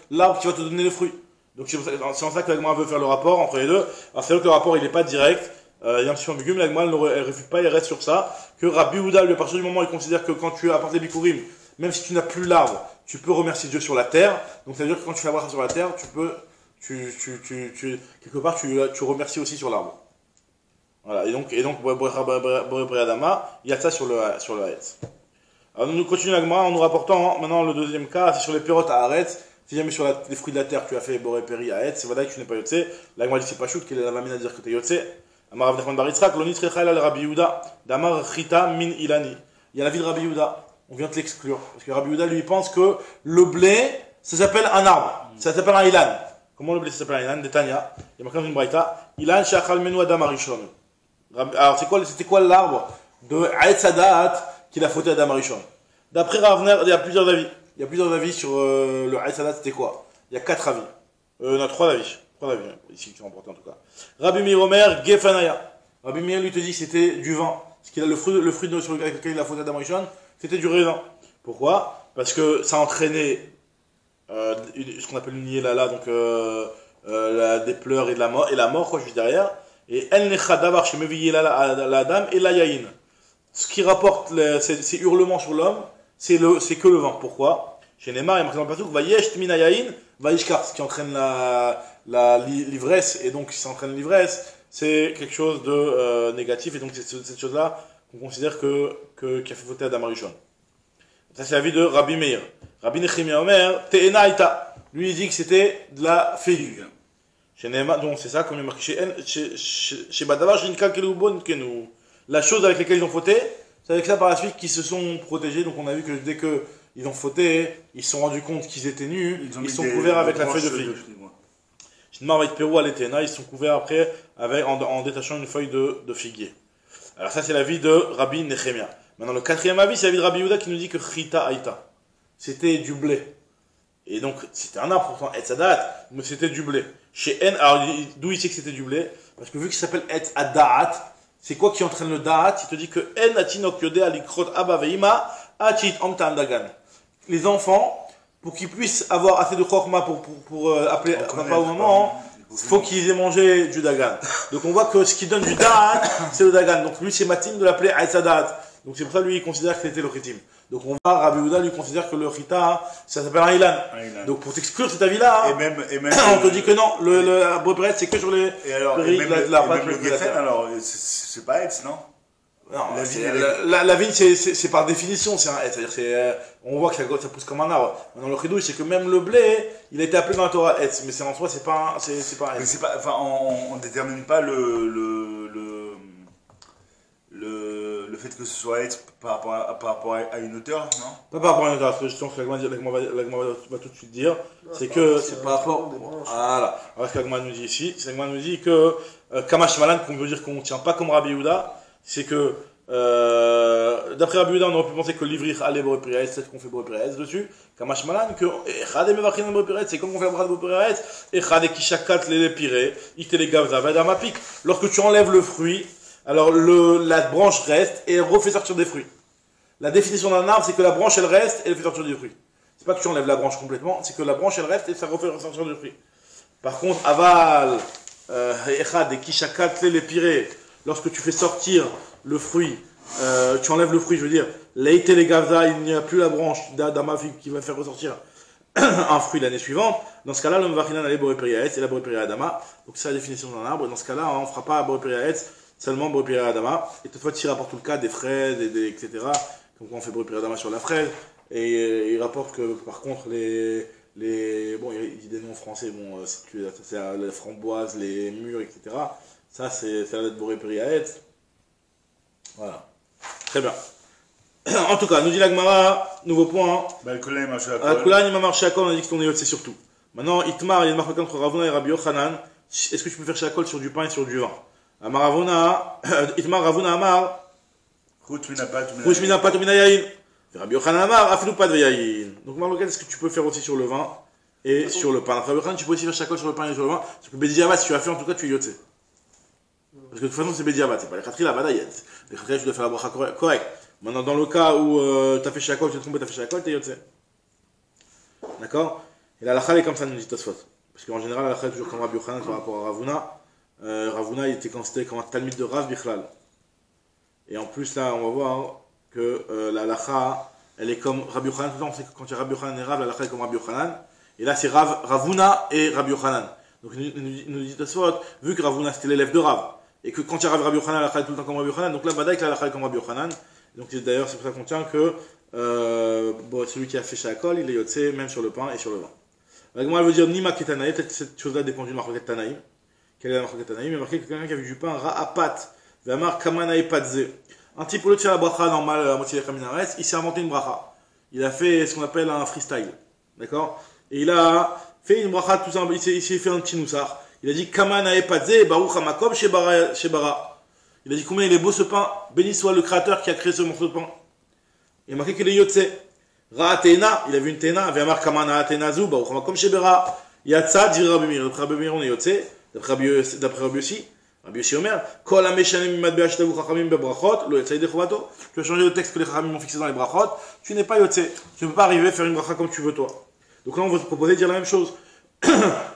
l'arbre qui va te donner le fruit. Donc c'est en ça que l'Agma veut faire le rapport entre les deux. Alors c'est vrai que le rapport il n'est pas direct. Il y a un petit peu ambigu, mais l'Agma elle ne réfute pas, il reste sur ça. Que Rabbi Yehuda, lui, à partir du moment où il considère que quand tu apportes les bikurim, même si tu n'as plus l'arbre, tu peux remercier Dieu sur la terre. Donc ça veut dire que quand tu fais la bracha sur la terre, quelque part tu remercies aussi sur l'arbre. Voilà, et donc Boré Priadama, il y a ça sur le Haetz. Alors nous continuons l'Agma en nous rapportant maintenant le deuxième cas, c'est sur les pérotes à Haretz. Si jamais sur les fruits de la terre tu as fait Boré Peri à Haetz, c'est vrai que tu n'es pas Yotse. L'Agma dit c'est pas choute, qu'elle est la mamine à dire que tu es Yotse. Amar Rav Nachman bar Yitzhak, Lonit Rechal al Rabbi Yehuda, Damar Chita min Ilani. Il y a la vie de Rabbi Yehuda, on vient de l'exclure. Parce que Rabbi Yehuda lui pense que le blé, ça s'appelle un arbre, ça s'appelle un Ilan. Comment le blé ça s'appelle un Ilan? Detania. Il y a marqué dans une braïta, Ilan Shachal Menu Adam Arishon. Alors c'était quoi l'arbre de Haetz Sadat qu'il a fauté à Adam Arishon? D'après Ravner, il y a plusieurs avis. Il y a plusieurs avis sur le Haetz Sadat, c'était quoi? Il y a 4 avis. On a 3 avis. 3 avis, ici qui sont importants en tout cas. Rabbi Meir Omer, Gefanaya. Rabbi Meir lui te dit que c'était du vin. Parce qu'il a le fruit sur lequel il a fauté Adam Rishon, c'était du raisin. Pourquoi? Parce que ça entraînait ce qu'on appelle une nielala, donc des pleurs et la mort, quoi, juste derrière. Et El Necha Davar chez Mevi la dame et la yaïn. Ce qui rapporte ces hurlements sur l'homme, c'est que le vin. Pourquoi? Chez Neymar, il y a marqué dans le pasuk, Vayesh Tmina Yaïn, Vayishkar, ce qui entraîne l'ivresse, et donc si ça entraîne l'ivresse, c'est quelque chose de négatif, et donc c'est cette chose-là qu'on considère qui a fait fauter Adam Arishon. Ça, c'est l'avis de Rabbi Meir. Rabbi Nechemia Omer, Te'ena Ita. Lui, il dit que c'était de la figue. Chez Neymar, donc c'est ça, comme il est marqué chez Badavar, chez Nikal Kelubon Kenu. La chose avec laquelle ils ont fauté, c'est avec ça par la suite qu'ils se sont protégés. Donc on a vu que dès qu'ils ont fauté, ils se sont rendus compte qu'ils étaient nus, ils sont couverts avec la feuille de figue. Ils sont couverts après en détachant une feuille de figuier. Alors ça c'est l'avis de Rabbi Nechemia. Maintenant le quatrième avis c'est l'avis de Rabbi Yehuda qui nous dit que Chita Aïta. C'était du blé. Et donc c'était un arbre pourtant, Etz Adaat, mais c'était du blé. Chez En, alors d'où il sait que c'était du blé? Parce que vu qu'il s'appelle Etz Adaat, c'est quoi qui entraîne le Da'at? Il te dit que En Atinok Yode Alikrot Abba Veima Achit Omtam Dagan. Les enfants, pour qu'ils puissent avoir assez de chokma pour appeler papa ou maman, il faut qu'ils aient mangé du dagan. Donc on voit que ce qui donne du da'at, c'est le dagan. Donc lui, c'est matim de l'appeler aïsadat. Donc c'est pour ça lui, il considère que c'était le chitim. Donc on va, Rabbi Yehuda lui considère que le chita, ça s'appelle un ilan. Donc pour t'exclure cet avis-là, et même, on te dit que non, le breperet, c'est que sur les riz, même le geffen, alors c'est pas etz, non? Non, la vigne, c'est par définition, c'est un etz. C'est-à-dire, on voit que ça pousse comme un arbre. Maintenant, le chidouche, c'est que même le blé, il a été appelé dans la Torah etz, mais c'est en soi, c'est pas un etz. Mais c'est pas, enfin, on détermine pas le fait que ce soit etz par rapport à une hauteur, non? Pas par rapport à une hauteur, parce que justement, ce que l'agma va tout de suite dire, c'est que c'est par rapport. Voilà. Alors, ce que l'agma nous dit ici, c'est l'agma nous dit que Kamash Malan, qu'on veut dire qu'on ne tient pas comme Rabbi Yehuda, c'est que, d'après Rabbi Yehuda, on aurait pu penser que l'ivrir allait Boré c'est ce qu'on fait Boré dessus. Kamash Malan, que Echad et Mevachin Boré c'est comme on fait Boré Echad et Kishakat les piré, ite les gavza, vadamapik. Lorsque tu enlèves le fruit, alors la branche reste et elle refait sortir des fruits. La définition d'un arbre, c'est que la branche elle reste et elle fait sortir des fruits. C'est pas que tu enlèves la branche complètement, c'est que la branche elle reste et ça refait sortir des fruits. Par contre, aval, Echad et Kishakat les piré, lorsque tu fais sortir le fruit, tu enlèves le fruit, je veux dire, leite les gavza, il n'y a plus la branche d'amafik qui va faire ressortir un fruit l'année suivante. Dans ce cas-là, l'homme va aller boré et la boré adama. Donc c'est la définition d'un arbre. Dans ce cas-là, on ne fera pas boré seulement boré adama. Et toutefois, il rapporte tout le cas des fraises, etc. Donc on fait boré adama sur la fraise. Et il rapporte que par contre, bon, il dit des noms français, bon, c'est la framboise, les mûres, etc. Ça, c'est la lettre boré périaetz. Voilà. Très bien. En tout cas, nous dit la Gemara, nouveau point. Al-Kulaim, Al-Kulaim, il marché à Kol, on a dit que ton c'est surtout. Maintenant, Itmar, il y a une marque entre Ravuna et Rabbi Yochanan. Est-ce que tu peux faire chez Akol sur du pain et sur du vin? Amar Ravuna, Itmar, Ravuna, Amar. Chut mina pat mina yayin. Rabbi Yochanan, Amar, afilu pat yayin. Donc, Marloquet, est-ce que tu peux faire aussi sur le vin et sur le pain? Rabbi Yochanan, tu peux aussi faire chez Akol sur le pain et sur le vin. Parce que Bédiavat, si tu as fait, en tout cas, tu es yotzé. Parce que de toute façon, c'est Bédiavat, c'est pas les khatri, la vadayet. Les khatri, tu dois faire la bracha correct. Maintenant, dans le cas où tu as fait Shakol, tu t'es trompé, tu as fait Shakol, tu es Yotze. D'accord? Et la halakha est comme ça, nous dit Tosfot. Parce qu'en général, la halakha est toujours comme Rabbi Yochanan par rapport à Ravuna. Ravuna, il était considéré comme un talmid de Rav Bichlal. Et en plus, là, on va voir que la halakha, elle est comme Rabbi Yochanan. Tout le temps, on sait que quand il y a Rabbi Yochanan et Rav, la halakha est comme Rabbi Yochanan. Et là, c'est Ravuna et Rabbi Yochanan. Donc, il nous dit Tosfot, vu que Ravuna, c'était l'élève de Rav. Et que quand il y a Rabbi Yochanan, la halakha est tout le temps comme Rabbi Yochanan. Donc là, Badaïk, la halakha est comme Rabbi Yochanan. Donc d'ailleurs, c'est pour ça qu'on tient que celui qui a fait Shakol, il est yotse même sur le pain et sur le vin. Donc moi, elle veut dire Nima Ketanaïm, peut-être cette chose-là dépend du Marcoquet Tanaïm. Quelle est la Marcoquet Tanaïm? Il y a marqué que quelqu'un qui a vu du pain, Ra'apat, Vamar Kamanaï Patze. Un type, au lieu de faire la bracha normale à moitié de la Kaminares, il s'est inventé une bracha. Il a fait ce qu'on appelle un freestyle. D'accord? Et il a fait une bracha tout simple, il s'est fait un petit noussar. Il a dit Kamanaï Patze, Baruch Hamakom, Shebara. Il a dit combien il est beau ce pain, béni soit le créateur qui a créé ce morceau de pain. Il a marqué qu'il est yotse. Ra'atena, il a vu une tena, Vamar Kamana Atena Zu, Baruch Hamakom Shebara. Yatsa, dit Rabbi Meir. D'après Rabbi Meir, on est yotse. D'après Rabbi Yossi, Rabbi Yossi Omer, Kol Ameshanim Mimad Be'ashtavu Chachamim Be'brachot, Lo Yatsa Yedei Chovato. Tu as changé le texte que les Chachamim ont fixé dans les brachot, tu n'es pas yotse. Tu ne peux pas arriver à faire une bracha comme tu veux toi. Donc là, on va te proposer de dire la même chose.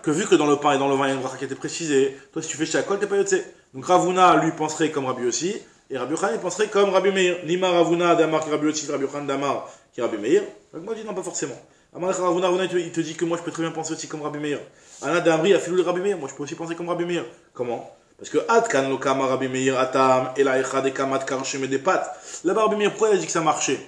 Que vu que dans le pain et dans le vin, il y a une bracha qui a été précisée, toi, si tu fais Shakol, tu n'es pas yotse. Donc Ravuna, lui, penserait comme Rabbi Yossi, et Rabbi Yochanan, il penserait comme Rabbi Meir. Lima Ravuna Damar qui Rabbi Yossi, Rabbi Yochanan Damar qui Rabbi Meir. Donc moi, je dis non, pas forcément. Amar Ravuna, il te dit que moi, je peux très bien penser aussi comme Rabbi Meir. Anna Damri a filou Rabbi Meir. Moi, je peux aussi penser comme Rabbi Meir. Comment? Parce que Adkan lo kama Rabbi Meir atam et la echad et kamat karchem et des pattes. Là-bas, Rabbi Meir, pourquoi il a dit que ça marchait?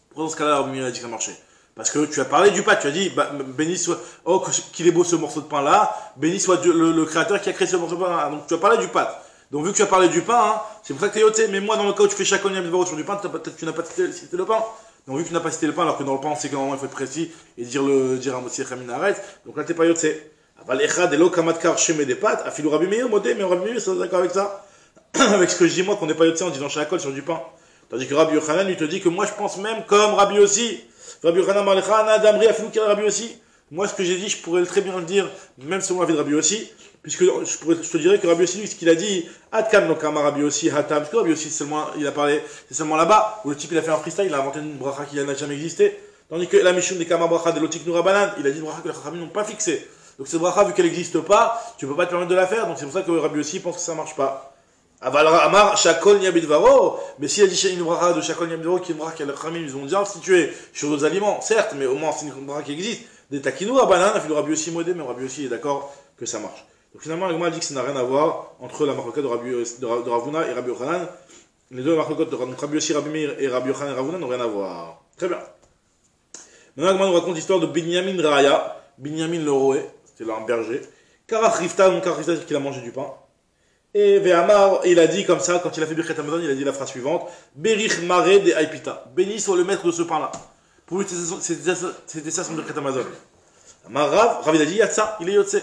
Pourquoi dans ce cas-là, Rabbi Meir a dit que ça marchait? Parce que tu as parlé du pain, tu as dit, béni soit, oh, qu'il est beau ce morceau de pain là, béni soit Dieu, le créateur qui a créé ce morceau de pain là. Donc tu as parlé du pain. Donc vu que tu as parlé du pain, hein, c'est pour ça que tu es yoté. Mais moi, dans le cas où tu fais chaque année sur du pain, tu n'as pas cité le pain. Donc vu que tu n'as pas cité le pain, alors que dans le pain, c'est que normalement il faut être précis et dire un mot de Khaminaret, donc là tu n'es pas yoté. Echad elo kamadkar shem des pâtes, afilou Rabbi Meir, modé, mais Rabbi Meir, c'est d'accord avec ça? Avec ce que je dis moi, qu'on n'est pas yotzé en disant shakol sur du pain. Tandis que Rabbi Yochanan, lui te dit que moi je pense même comme Rabbi aussi. Rabbi Yochanan Marlecha, Ana Damri, afilou kira Rabbi aussi. Moi ce que j'ai dit, je pourrais très bien le dire, même selon l'avis de Rabbi aussi, puisque je te dirais que Rabbi aussi, lui, ce qu'il a dit, Adkan Lokama Rabbi aussi, Hatam, parce que Rabbi aussi, il a parlé, c'est seulement là-bas, où le type il a fait un freestyle, il a inventé une bracha qui n'a jamais existé. Tandis que la Mishum des Kama Bracha de Lotik Nourabanan, il a dit une bracha que les Chachamim n'ont pas fixée. Donc cette bracha, vu qu'elle n'existe pas, tu peux pas te permettre de la faire, donc c'est pour ça que Rabbi aussi pense que ça marche pas. Aval Amar, Shakol Niabidvaro, mais s'il a dit une bracha de Shakol Niabidvaro, qui est une bracha que les Chachamim ils ont déjà instituée sur d'autres aliments, certes, mais au moins c'est une bracha qui existe. Des takinou à banane, il Rabbi aussi modé, mais Rabbi aussi est d'accord que ça marche. Donc finalement, l'Agma dit que ça n'a rien à voir entre la marloquette de Ravuna et Rabbi Yochanan. Les deux marloquettes de Rabbi aussi, Rabbi Meir et Rabbi Yochanan et Ravuna n'ont rien à voir. Très bien. Maintenant, l'Agma nous raconte l'histoire de Binyamin Raya, Binyamin le Roé, c'était là un berger. Karach Rifta, mon Karach Rifta, c'est qu'il a mangé du pain. Et Ve'amar, il a dit comme ça, quand il a fait Birkat Hamazon, il a dit la phrase suivante: Berich Mare de Aipita. Béni soit le maître de ce pain-là. Pour lui, c'était ça son Birkat Hamazon. Rav, il a dit Yatsa, il est Yotse.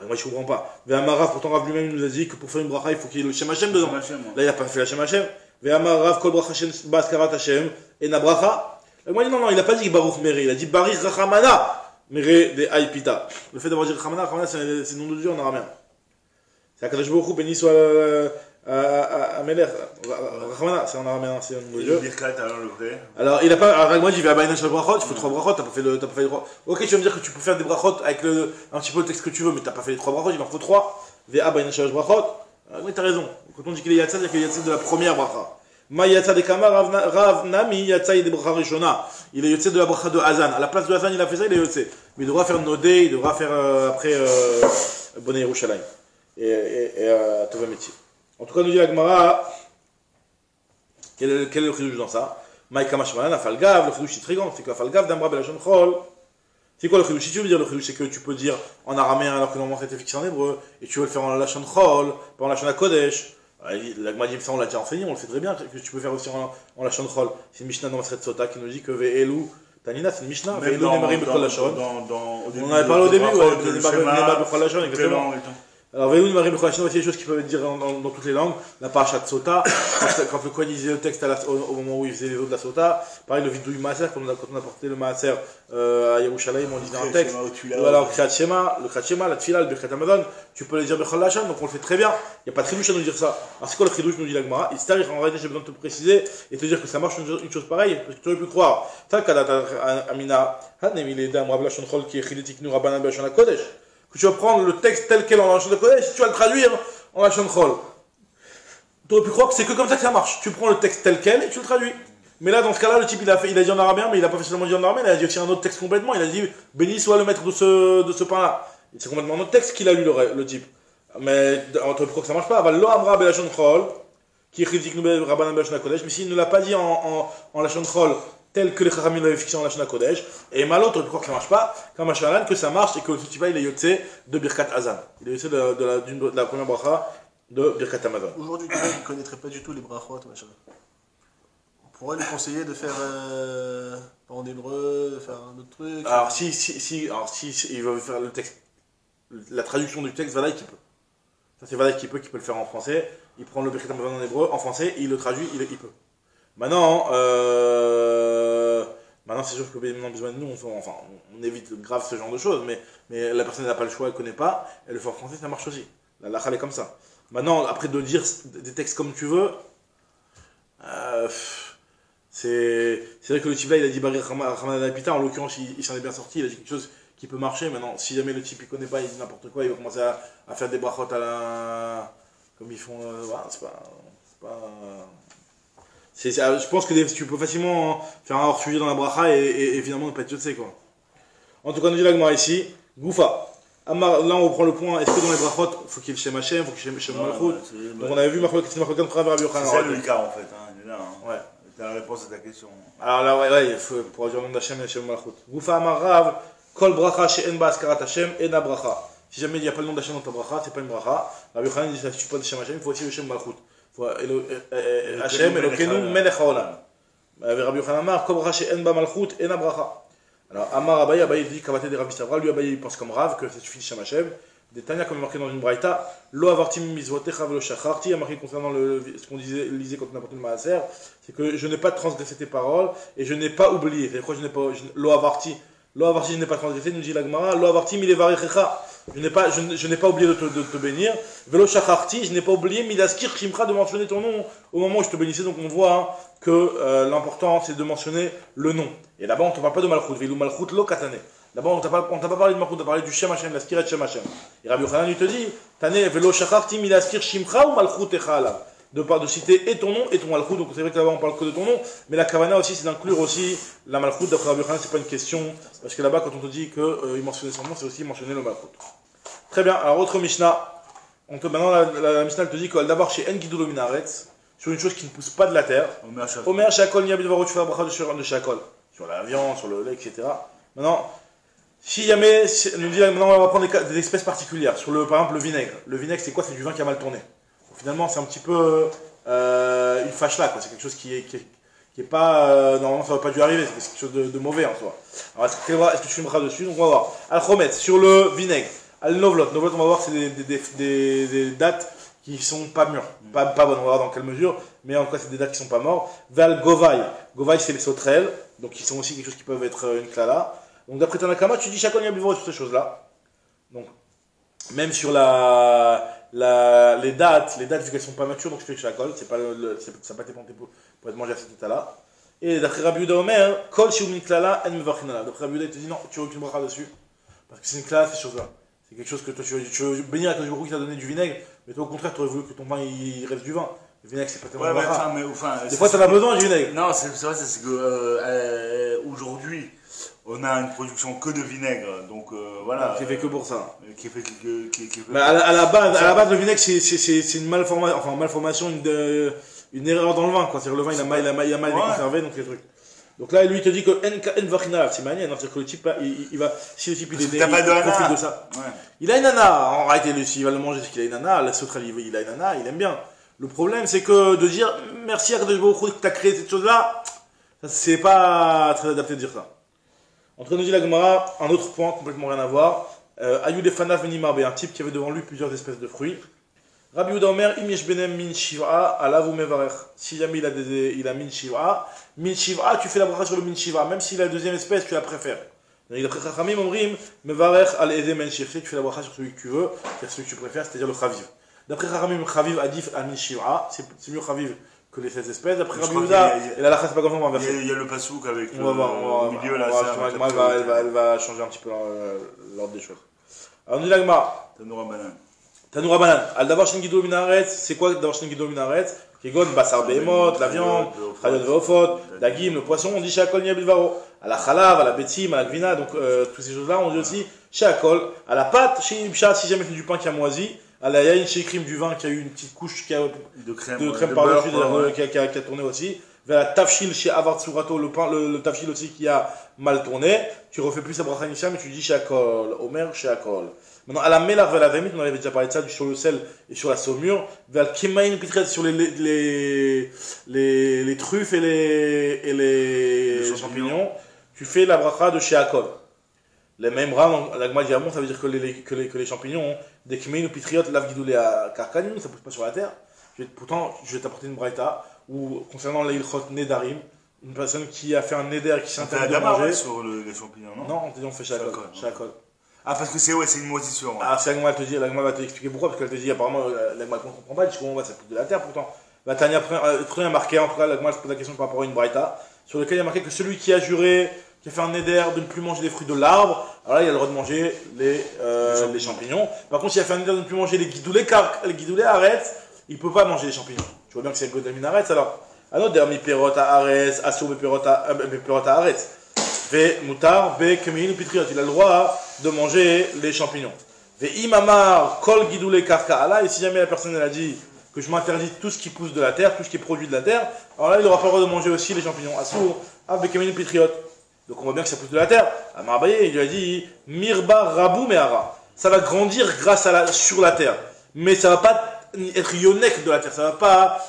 Moi je comprends pas. Rav, pourtant Rav lui-même nous a dit que pour faire une bracha, il faut qu'il y ait le Shem Hashem dedans. Là, il n'a pas fait la Shem Hashem. Rav, Kol Bracha Shem Baskarat Hashem, et na bracha. Moi, non, il n'a pas dit Baruch Mere, il a dit Barich Rachamana Mere de Aipita. Le fait d'avoir dit Rachamana, c'est le nom de Dieu en araméen. C'est Akadosh Baruch Hu, béni soit Ameler. Rachamana, c'est en araméen, c'est le nom de Dieu. Alors, il a pas. Alors, moi, j'ai dit Abayna Shal Brachot, il faut 3 brachot, t'as pas fait les 3. Ok, tu vas me dire que tu peux faire des brachot avec un petit peu le texte que tu veux, mais t'as pas fait les 3 brachot, il en faut 3. Va Abayna Shal Brachot. Oui, t'as raison. Quand on dit qu'il est Yatsa, c'est qu'il est Yatsa de la première bracha. Ma Yatsa de Kama, Rav Nami, Yatsa de bracha Rishona. Il est Yatsa de la bracha de Hazan. À la place de Hazan, il a fait ça, il est Yatsa. Mais il devra faire Nodé, il devra faire après Bonne Yerushalayim. Et Tova Métier. En tout cas, nous dit la Gemara, quel est le chidouche dans ça? Maïka Mashmalan, Afalgav, le chidouche c'est très grand, c'est qu'Afalgav d'Amra Belashon Chol. C'est quoi le chidouche? Si tu veux dire le chidouche, c'est que tu peux dire en araméen alors que normalement c'était fixé en hébreu, et tu veux le faire en Lashon Chol, pas en Lashon Kodesh. La Gemara dit ça, on l'a déjà enseigné, on le sait très bien, que tu peux faire aussi en Lashon Chol. C'est une Mishnah dans Masret Sota qui nous dit que Ve'elu, Tanina, c'est une Mishnah, Ve'elu Nemarim Bechol Lashon. On en avait parlé au début, Nemarim Bechol Lashon, exactement. Alors, voyez-vous, il m'arrive aussi des choses qui peuvent être dites dans toutes les langues. La paracha de Sota, quand le Kohen disait le texte au moment où il faisait les eaux de la Sota, pareil, le vidouille Maaser, quand on a porté le Maaser à Yerushalayim, on disait un texte. Ou alors, le Kriyat Shema, la Tfila, le Birkat Hamazon, tu peux les dire Bechol Lashon, donc on le fait très bien. Il n'y a pas de chidouche à nous dire ça. Alors, c'est quoi le chidouche, nous dit la Gemara? Il s'arrive, en réalité, j'ai besoin de te préciser et te dire que ça marche une chose pareille, parce que tu aurais pu croire. Talkadat Amina, Hadnem, il est d'Am Rav Lashon Chol qui est Chidetik Nu Rabbanan Bashon Kodesh. Que tu vas prendre le texte tel quel en Lashon de Kodesh, tu vas le traduire en Lashon Chol. Tu aurais pu croire que c'est que comme ça que ça marche. Tu prends le texte tel quel et tu le traduis. Mais là, dans ce cas-là, le type, il a dit en araméen, mais il n'a pas fait seulement dit en araméen, il a dit aussi un autre texte complètement. Il a dit, béni soit le maître de ce pain-là. C'est complètement un autre texte qu'il a lu, le type. Mais tu aurais pu croire que ça marche pas. Lo Amra Belashon Chol, qui est critique nous Rabbanan Bashon Kodesh, mais s'il ne l'a pas dit en Lashon Chol, tel que les Chachamim l'avaient fixé en Lashon Kodesh, et Malo, tu aurais pu croire que ça marche pas, comme Machalan, que ça marche et que le type il est Yotse de Birkat Hazan. Il est Yotse de la première bracha de Birkat Hamazon. Aujourd'hui, quelqu'un qui ne connaîtrait pas du tout les brachot, machin. On pourrait lui conseiller de faire pas en hébreu, de faire un autre truc. Alors si il veut faire le texte, la traduction du texte, Vadaï qui peut. Ça c'est Vadaï qui peut le faire en français. Il prend le Birkat Hamazon en hébreu, en français, et il le traduit, il peut. Maintenant, c'est sûr que maintenant besoin de nous, on évite grave ce genre de choses, mais la personne n'a pas le choix, elle ne connaît pas, et le fait en français, ça marche aussi. La lacha est comme ça. Maintenant, après de dire des textes comme tu veux, c'est vrai que le type là, il a dit Bari Ramadan Apita, en l'occurrence, il s'en est bien sorti, il a dit quelque chose qui peut marcher. Maintenant, si jamais le type il connaît pas, il dit n'importe quoi, il va commencer à faire des brachot comme ils font, c'est pas je pense que tu peux facilement faire un hors-sujet dans la bracha et finalement ne pas être yotsé, quoi. En tout cas, nous dit la Gemara ici, Goufa. Là, on reprend le point, est-ce que dans les brachot, il faut qu'il y ait le Shem Hashem, il faut qu'il y ait le Shem Malchut. Donc on avait vu Marcoquet entre Rabbi Yochanan. C'est le cas en fait, il est là. Ouais. C'est la réponse à ta question. Alors là, ouais, il faut pour dire le nom d'Hashem et le Shem Malchut. Goufa Amar Rav, Kol bracha she'en ba askarat Hashem, ena bracha. Si jamais il n'y a pas le nom d'Hashem dans ta bracha, c'est pas une bracha. Rabbi Yochanan dit que si tu pas le Shem Hashem, il faut aussi le Shem Malchut. Hashem Elokeinu melech haolam. Rabbi Yochanan Amar, Kol bracha she'en ba malchut, ena bracha. Alors, Amar Abaye, Abaye dit Kavate de Rav Stavra, lui Abaye il pense comme Rav, que ça suffit de Shem Hashem. Des Tanya, comme il est marqué dans une braïta, Lo avartim mizvotecha velo shacharti, il y a marqué concernant ce qu'on lisait quand on apportait le maaser, c'est que je n'ai pas transgressé tes paroles et je n'ai pas oublié. C'est pourquoi je n'ai pas, Lo avarti, je n'ai pas transgressé, nous dit la Gemara, Lo avartim il est varechecha, je n'ai pas oublié de te bénir, velo shacharti, je n'ai pas oublié, midaskir chimcha, de mentionner ton nom au moment où je te bénissais, donc on voit hein, que l'important c'est de mentionner le nom. Et là-bas on ne te parle pas de malchut, velo malchut lo katane. D'abord, on t'a pas parlé de Malchut, on t'a parlé du Shem Hashem, la skirat Shem Hashem. Et Rabbi Yochanan lui te dit, Tane velo shacharti milaskir shimcha ou Malchut echala. De citer et ton nom et ton Malchut. Donc c'est vrai que là-bas on parle que de ton nom, mais la Kavana aussi c'est d'inclure aussi la Malchut. D'après Rabbi Yochanan, c'est pas une question, parce que là-bas quand on te dit qu'il mentionnait son nom, c'est aussi mentionner le Malchut. Très bien, alors autre Mishnah. Maintenant la Mishnah elle te dit que d'abord chez En Gidulu Minaretz, sur une chose qui ne pousse pas de la terre. Omer Shakol Niabid Varo, tu fais la bracha de Shakol. Sur la viande, sur le lait, etc. Maintenant, si jamais, nous dit maintenant on va prendre des espèces particulières, sur par exemple le vinaigre. Le vinaigre c'est quoi? C'est du vin qui a mal tourné. Donc, finalement c'est un petit peu une fâche là, c'est quelque chose qui est pas, normalement ça va pas dû arriver, c'est quelque chose de mauvais en soi. Alors est-ce que tu fumeras dessus? Donc on va voir. Al-Chomet, sur le vinaigre. Al-Novlot, on va voir c'est des dates qui sont pas mûres, pas bonnes, on va voir dans quelle mesure, mais en tout cas c'est des dates qui sont pas mortes. Val Govaï, Govaï c'est les sauterelles, donc qui sont aussi quelque chose qui peuvent être une klala. Donc d'après Tanakama, tu dis chacun y a buveur sur ces choses-là. Donc même sur les dates vu qu'elles sont pas matures, donc je fais chacol, ça n'a pas été planté pour être mangé à cet état-là. Et d'après Rabbi Yehuda Omer, kol shiu min klala en mevachinala. D'après Rabbi Yehuda, il te dit non, tu veux aucune bracha dessus, parce que c'est une klala ces choses-là. C'est quelque chose que toi tu veux bénir à Kadosh Baruch Hu qui t'a donné du vinaigre, mais toi au contraire tu aurais voulu que ton pain il reste du vin. Le vinaigre c'est pas tellement bracha. Des fois t'en as besoin du vinaigre. Non, c'est vrai, c'est que aujourd'hui on a une production que de vinaigre, donc voilà. Qui est fait que pour ça. Qui est fait Mais à la base, le vinaigre c'est une malformation, une erreur dans le vin, quoi. C'est-à-dire le vin il a mal été conservé, donc les trucs. Donc là, lui, il te dit que N vachina, c'est manière, c'est-à-dire que le type, il va, si le type il profite de ça. Ouais. Il a une nana, en réalité, lui, s'il va le manger, c'est qu'il a une nana, la sauterelle, il a une nana, il aime bien. Le problème, c'est que de dire merci à Kadosh Baruch Hu que tu as créé cette chose-là, c'est pas très adapté de dire ça. Entre nous dit la Gemara, un autre point, complètement rien à voir. Ayou Defanav Venimar, un type qui avait devant lui plusieurs espèces de fruits. Rabbi Yehuda Omer, im yesh benem min shiv'a, alav ou mevarech. Si jamais il a min shiv'a, tu fais la bracha sur le min shiv'a, même s'il a la deuxième espèce, tu la préfères. D'après Chachamim, omrim, mevarech al ede men shir, tu fais la bracha sur celui que tu veux, c'est celui que tu préfères, c'est-à-dire le chaviv. D'après Chachamim, chaviv adif al min shiv'a, c'est mieux chaviv que les 16 espèces. D'après Rabbi Yehuda, et la lacha c'est pas comme ça, on va verser. Il y a le pasouk avec le milieu là, elle va changer un petit peu l'ordre des choses. Alors on dit la Gemara. Tanoura Banan. Al Davar Shen Gidol Minaret, c'est quoi Davar Shen Gidol Minaret? Kegon, Bassar Behemot, la viande, Chayot Veofot, Dagim, le poisson, on dit Shakol Nia Bilvaro. À la Chalav, à la Betim, à la Gvina, donc toutes ces choses-là, on dit aussi Shakol. À la pâte, chez Ibcha, si jamais c'est du pain qui a moisi, à la Yain, chez Krim, du vin qui a eu une petite couche de crème par-dessus, qui a tourné aussi. Vers la Tafshil chez Avar Tsurato, le Tafshil aussi qui a mal tourné. Tu refais plus la bracha initiale, mais tu dis Shakol, Omer, Shakol. Maintenant, à la Mélar, vers la Vémite, on avait déjà parlé de ça, sur le sel et sur la saumure. Vers le Kemaïn Pitret, sur les truffes et les champignons, tu fais la bracha de Sheakol. Les mêmes rames, la Gma Diamant, ça veut dire que les champignons, des Kemaïn ou Pitriot, lave guidoulé à Karkanim, ça ne pousse pas sur la terre. Pourtant, je vais t'apporter une braïta, où concernant les Ilchot Nedarim, une personne qui a fait un Neder qui s'interdit de manger. Sur les champignons, non? Non, on fait Sheakol. Ah, parce que c'est une moisissure. Ah, c'est la Gma va t'expliquer pourquoi, parce qu'elle te dit apparemment, la Gma ne comprend pas, elle dit comment ça pousse de la terre pourtant. La Tania prenait un marqué, en tout cas, la Gma se pose la question par rapport à une braïta, sur lequel il y a marqué que celui qui a juré, qui a fait un neder de ne plus manger les fruits de l'arbre, alors là il a le droit de manger les champignons. Par contre, s'il a fait un neder de ne plus manger les guidoulés, car les guidoulés arrêtent, il ne peut pas manger les champignons. Tu vois bien que c'est le Godamine arrête alors. Alors, dermi perot à arrête, assour perot à arrête. Ve moutar, be kemin pitriot. Il a le droit de manger les champignons. Ve imamar kol guidoulé karka ala. Et si jamais la personne elle a dit que je m'interdis tout ce qui pousse de la terre, tout ce qui est produit de la terre, alors là il n'aura pas le droit de manger aussi les champignons. Assour, be kemin pitriot. Donc on voit bien que ça pousse de la terre. Amar Abaye, il lui a dit mirba rabou me'ara. Ça va grandir grâce sur la terre. Mais ça va pas être yonek de la terre. Ça va pas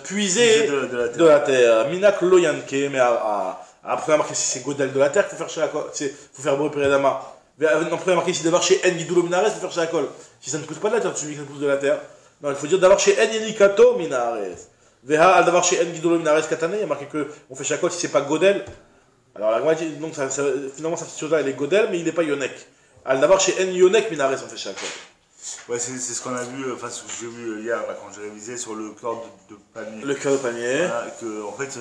puiser de la terre. Minak loyanke me'ara. Après, on a marqué si c'est Godel de la terre qu'il faut faire chez Akol. Il faut faire Boré Pérédama. Après, on a marqué si d'avoir chez En Guidoulo Minares, il faut faire chez Akol. Si ça ne pousse pas de la terre, tu dis que ça pousse de la terre. Non, il faut dire d'avoir chez En Yenikato Minares. Veha, al d'avoir chez En Guidoulo Minares Katane, il y a marqué qu'on fait chez Akol si c'est pas Godel. Alors, la moitié, donc finalement, cette chose-là, elle est Godel, mais il n'est pas Yonek. Al d'avoir chez En Yonek Minares, on fait chez Akol. Ouais, c'est ce qu'on a vu, enfin ce que j'ai vu hier là, quand j'ai révisé sur le corps de panier. Le cœur de panier. Voilà, que, en fait,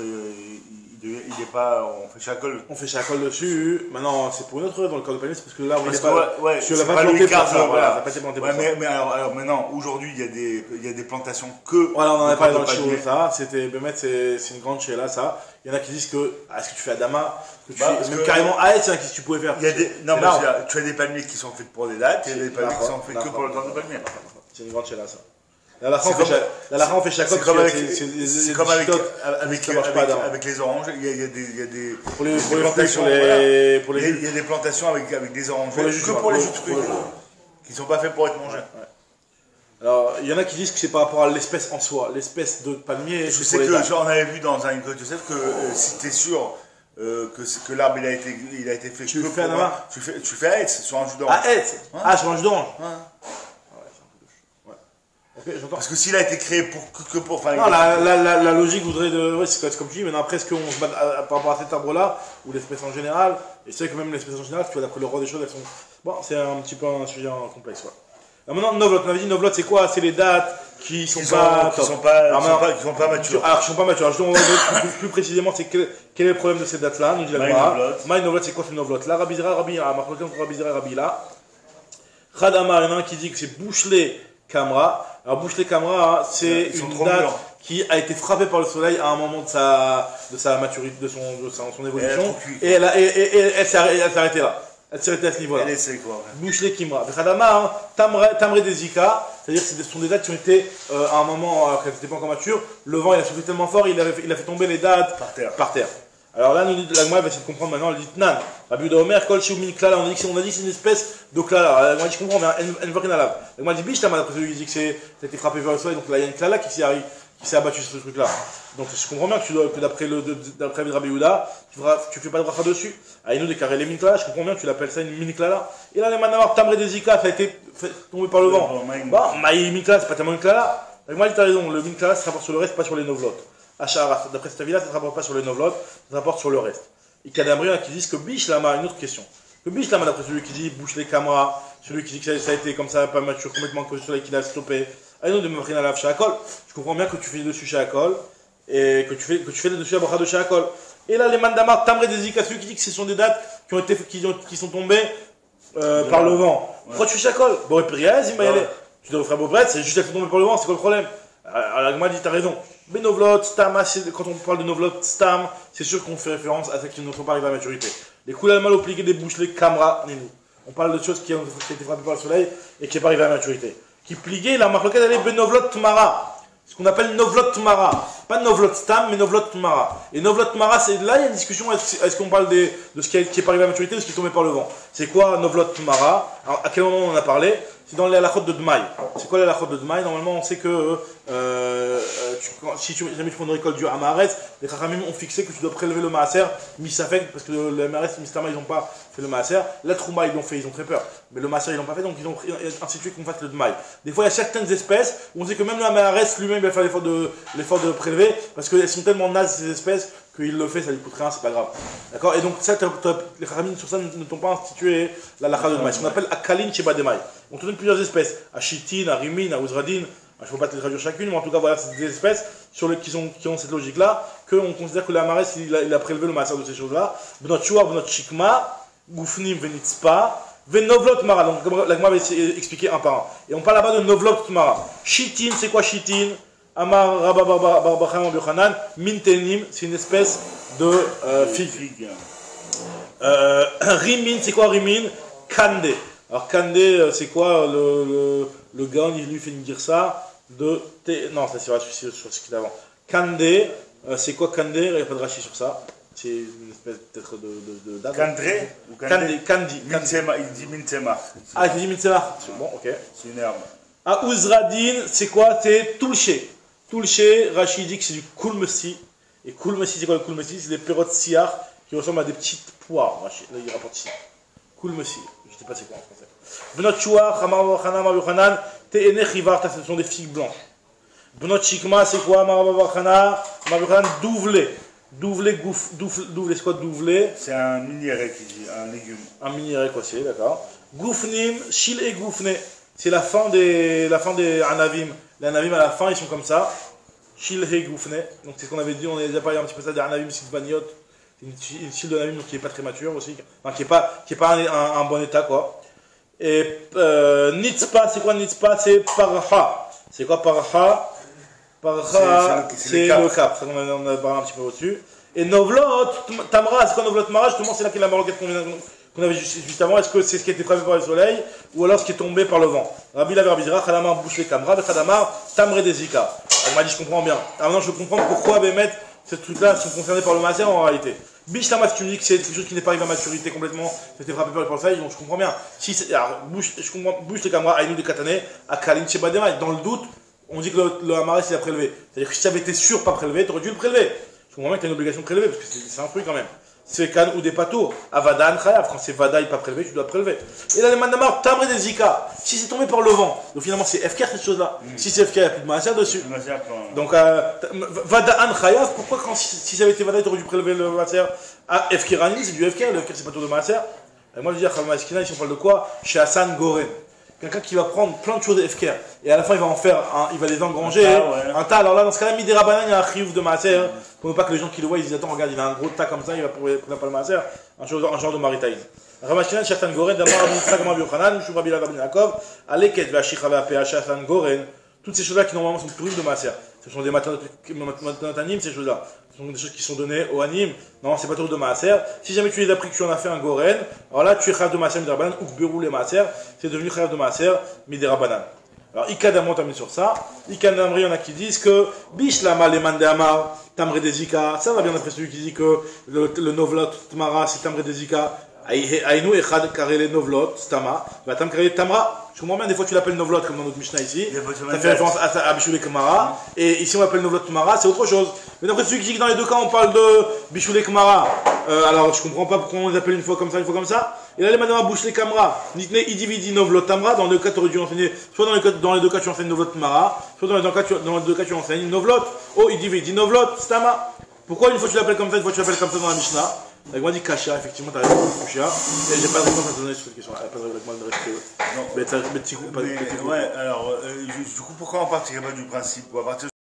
il est pas. On fait chacol. On fait chacol dessus. Maintenant, c'est pour une autre œuvre, le cœur de panier, c'est parce que là, on Parce n'est que, pas. ouais, tu c'est l'as pas planté le pour ça. cadre, Voilà, t'as pas été planté pour ouais, ça. mais alors maintenant, aujourd'hui, il y a des plantations que. Voilà, on en a de parlé dans corps le de show, panier. ça. C'était, Bémet, c'est une grande chez là, ça. Il y en a qui disent que, est-ce que tu fais Adama, que tu Bah, fais, parce même que- carrément Aet, c'est un qui tu pouvais faire. Il y a des, non, C'est mais là, je veux dire, tu as des palmiers qui sont faits pour des dates, et des palmiers qui sont faits que pour le temps de palmier. C'est une grande chez là, ça. Là, la C'est on fait chacol. C'est comme avec, c'est comme avec, ça marche pas Adama. avec les oranges, il y a des Pour les plantations, pour les il y a des plantations avec des oranges, Pour les jus de que fruits. pour les jus de fruits, qui ne sont pas faits pour être mangés. Alors, il y en a qui disent que c'est par rapport à l'espèce en soi. L'espèce de palmier, Je c'est sais pour les que dates. j'en avais vu dans un Nicole Joseph que si tu es sûr que l'arbre il a été fait Tu que le fais à pour la un- main. tu fais à Aetz, sur un jus d'orange. Ah, Aet. Ah, sur un jus d'orange. Ouais. Ok, j'entends. Parce que s'il a été créé que pour. Enfin, Non, la logique voudrait de. Ouais, c'est comme tu dis, maintenant après, est-ce qu'on se bat par rapport à cet arbre-là, ou l'espèce en général, et c'est vrai que même l'espèce en général, tu vois, d'après le roi des choses, elles sont. Bon, c'est un petit peu un sujet complexe, ouais. Alors maintenant, Novlot, on avait dit Novlot, c'est quoi? C'est les dates qui sont pas. qui sont pas matures. Alors, qui sont pas matures. Alors, justement, on va plus précisément, c'est quel est le problème de ces dates-là, nous dit la Maï Gemara. Novlot. Maï Novlot, c'est quoi ce Novlot? Là, Rabizra, Rabila, Rabizra, Rabila. Khadama, il y en a un qui dit que c'est Bouchelet Kamra. Alors Bouchelet Kamra, c'est Ils sont une trop date mûrs. qui a été frappée par le soleil à un moment de sa maturité, de son évolution. trop cuit. Et elle s'est arrêtée là. Elle s'est arrêtée à ce niveau-là. Elle essaie quoi. Bouchelet Kimra. Khadama, Tamre des Zika, c'est-à-dire que ce sont des dates qui ont été à un moment, alors qu'elles n'étaient pas encore matures, le vent il a soufflé tellement fort, il a fait tomber les dates Par terre. Alors là, nous dit la Gemara va essayer de comprendre maintenant. Elle dit Nan, Rabbi Yehuda Omer, Kol Sheu Min Klala. On a dit que c'est une espèce de Klala. Alors la Gemara dit je comprends, mais elle ne veut rien à la. La Gemara dit Bish, après celui qui dit que ça a été frappé vers le soleil, donc là il y a une Klala qui s'est abattue sur ce truc-là. Donc je comprends bien que d'après Rabbi Yehuda, tu fais pas de bracha dessus. Ah, il nous déclare les Min Klala, je comprends bien que tu l'appelles ça une Min Klala. Et là, les Manamar, Tamre des Zika, ça a été tombé par le vent. Bon, Maï Min Klala, c'est pas tellement une Klala. La Gemara dit t'as raison, le Min Klala se rapporte sur le reste, pas sur les Novlot. Acharat, d'après cet avis-là, ça ne se rapporte pas sur les Novlot, ça se rapporte sur le reste. Et Kadamri, qui disent que Bish Lama, une autre question. Que Bish Lama, d'après celui qui dit bouche les caméras, celui qui dit que ça a été comme ça, pas mature, complètement cause du soleil qui l'a stoppé. Ah non, de me à la chez Akol. Je comprends bien que tu fais dessus chez Akol et que tu fais dessus la bracha de chez Akol. Et là, les mandamar, Tamre des Zika, celui qui dit que ce sont des dates qui sont tombées par le vent. Pourquoi tu fais chez Akol? Bon, et puis rien, tu devrais faire Beaubret, c'est juste qu'elles sont tombées par le vent, c'est quoi le problème? Alors, la Gemara dit, t'as raison. Mais Novlot, Stam, quand on parle de Novlot, Stam, c'est sûr qu'on fait référence à ceux qui ne sont pas arrivés à maturité. Les Koulal mal appliqués des bouches, les Kamra, on parle de choses qui ont été frappées par le soleil et qui n'est pas arrivé à maturité. Qui pliguait, la marloquette, elle est Benovlot Tmara. Ce qu'on appelle Novlot Tmara. Pas Novlot Stam, mais Novlot Tmara. Et Novlot Tmara, c'est là, il y a une discussion, est-ce qu'on parle de ce qui n'est pas arrivé à maturité ou de ce qui est tombé par le vent? C'est quoi Novlot Tmara? Alors, à quel moment on en a parlé? C'est dans les halachot de Dmaï. C'est quoi les halachot de Dmaï? Normalement, on sait que si jamais tu prends une récolte du Hamaretz, les Chachamim ont fixé que tu dois prélever le Maaser, Misafek, parce que le Hamaretz, Mistama, ils n'ont pas fait le Maaser. La Trouma, ils l'ont fait, ils ont très peur. Mais le Maaser, ils l'ont pas fait, donc ils ont institué qu'on fasse le Dmaï. Des fois, il y a certaines espèces où on sait que même le Hamaretz lui-même va faire l'effort de prélever, parce qu'elles sont tellement nazes, ces espèces, qu'il le fait, ça lui coûte rien, c'est pas grave. D'accord? Et donc, ça, les Chachamim sur ça ne t'ont pas institué la lacha de Dmaï. Ce qu'on appelle Akalin Sheba Demaï. On te donne plusieurs espèces. Achitin, Arimin, Aouzradin. Je ne peux pas te les traduire chacune, mais en tout cas, voilà, c'est des espèces qui ont cette logique-là, qu'on considère que l'Amarès, il a prélevé le maaser de ces choses-là. Benot Chouar, Benot Chikma, Goufnim, Venitzpa, Venovlot Mara. Donc, la Gemara va expliquer un par un. Et on parle là-bas de Novlot Mara. Chitin, c'est quoi Chitin? Amar Rabba Barbacham Yochanan, Mintenim, c'est une espèce de figue. Rimin, c'est quoi Rimin? Kande. Alors Kande, c'est quoi le gars, il lui fait une girsa de non, ça c'est sur ce qu'il a avant. Kande, c'est quoi Kande? Il n'y a pas de rachis sur ça. C'est une espèce peut-être de date. Kandré ou Kandi. Il dit Mintema. Ah, il dit Mintema. Bon, ok. C'est une herbe. Ah, Ouzradin, c'est quoi? C'est Toulché. Toulché, Rachid dit que c'est du Koulmessi. Et Koulmessi, c'est quoi le Koulmessi? C'est des pérotes siar qui ressemblent à des petites poires. Là, il rapporte ici. Cool, monsieur. Je ne sais pas c'est quoi en français. Benot Chouar, Hamar Vachanan, Mar Yochanan, Te'ene Chivar, ce sont des figues blanches. Benot Chikma, c'est quoi? Mar Vachanan, Mar Yochanan, Douvlé. Douvlé, Douvlé, c'est quoi Douvlé? C'est un mini-ré qui dit, un légume. Un mini-ré, quoi, c'est, d'accord. Goufnim, Shil et Goufne. C'est la fin des Anavim. Les Anavim, à la fin, ils sont comme ça. Shil et Goufne. Donc, c'est ce qu'on avait dit, on a déjà parlé un petit peu ça des Anavim, Sidbaniot. C'est une style de Anavim, donc qui n'est pas très mature aussi. Enfin, qui n'est pas un bon état, quoi. Et Nitzpa, c'est quoi Nitzpa? C'est Parha. C'est quoi Parha? Parha, c'est le cap. Ça, on a parlé un petit peu au-dessus. Et Novlot, Tamra, c'est quoi Novlot Mara? Justement, c'est là qu'il y a la maroquette qu'on avait juste avant. Est-ce que c'est ce qui a été frappé par le soleil ou alors ce qui est tombé par le vent? Rabbi Laver Bizra, Khadamar bouche les Kamra, Khadamar, Tamre des Zika. Elle m'a dit, je comprends bien. Alors maintenant, je comprends pourquoi Bémet, ces trucs-là sont concernés par le Maaser en réalité. Biche Tamat, tu me dis que c'est quelque chose qui n'est pas arrivé à maturité complètement, c'était frappé par le soleil, donc je comprends bien. Si alors, bouche les Kamra, Aïnou de Katane, à Kalim Chebadema, dans le doute, on dit que le Hamaris il a prélevé. C'est-à-dire que si tu avais été sûr pas prélevé, tu aurais dû le prélever. Je comprends bien que tu as une obligation de prélever, parce que c'est un fruit quand même. C'est Kan ou des patours. Avadan, Chayav, quand c'est Vadaï pas prélevé, tu dois prélever. Et là, les Mandamar, Tamre des Zika. Si c'est tombé par le vent, donc finalement c'est FK cette chose-là. Si c'est FK, il n'y a plus de Maaser dessus. Donc, Vadaan, Chayav, pourquoi si ça avait été Vadaï, tu aurais dû prélever le Maaser? Ah, FK Rani, c'est du FK, le FK c'est pas tout de Maaser. Et moi je dis à Khalma Eskina, ici on parle de quoi? Chez Hassan Goren. Quelqu'un qui va prendre plein de choses FK et à la fin il va en faire il va les engranger un tas. Alors là dans ce cas-là Midera Banan il y a un chiouf de Maaser pour ne pas que les gens qui le voient ils disent attends regarde il a un gros tas comme ça il va pour pas le Maaser un genre de maritaïn. Ramashkinan Shatan Goren Damar Mitzrak Mabi Yochanan Shub Rabbi Rabbi Yaakov Aleket Vashich Rabbi Apeh Shatan Goren. Toutes ces choses-là qui normalement sont puriques de Maaser. Ce sont des matanotanim, ces choses-là. Ce sont des choses qui sont données au anim. Non, c'est pas tout de Maaser. Si jamais tu les as pris que tu en as fait un Goren, alors là tu es Chayav de Maaser Midera ou Berou les Maaser, c'est devenu Chayav de Maaser Midera Banan. Alors Ikadamon t'as mis sur ça. Ikadamri, il y en a qui disent que Bishlama les Mandamar, Tamre des Zika, ça va bien d'après celui qui dit que le Novlot Tmara c'est Tamre des Zika. Aïnou Echad Karele Novlot, Stama, Vatam Karele Tamra. Je comprends bien, des fois tu l'appelles Novlot comme dans notre Mishnah ici. Ça fait référence à Bishulé Kamara. Et ici on l'appelle Novlot Tamara, c'est autre chose. Mais d'après celui qui dit que dans les deux cas on parle de Bishulé Kamara, alors je comprends pas pourquoi on les appelle une fois comme ça, une fois comme ça. Et là les Madama Bishulé Kamara, Nitne Idividi Novlot Tamra, dans le cas tu aurais dû enseigner, soit dans les deux cas tu enseignes Novlot Tamara, soit dans les deux cas tu enseignes Novlot, oh Idividi Novlot, Stama. Pourquoi une fois tu l'appelles comme ça, une fois tu l'appelles comme ça dans la Mishnah? Avec moi dit Kasha, effectivement, t'as raison, Kasha. Et j'ai pas de réponse à te donner sur cette question. Pas de réponse. Ouais, alors, du coup, pourquoi on partirait pas du principe? On va partir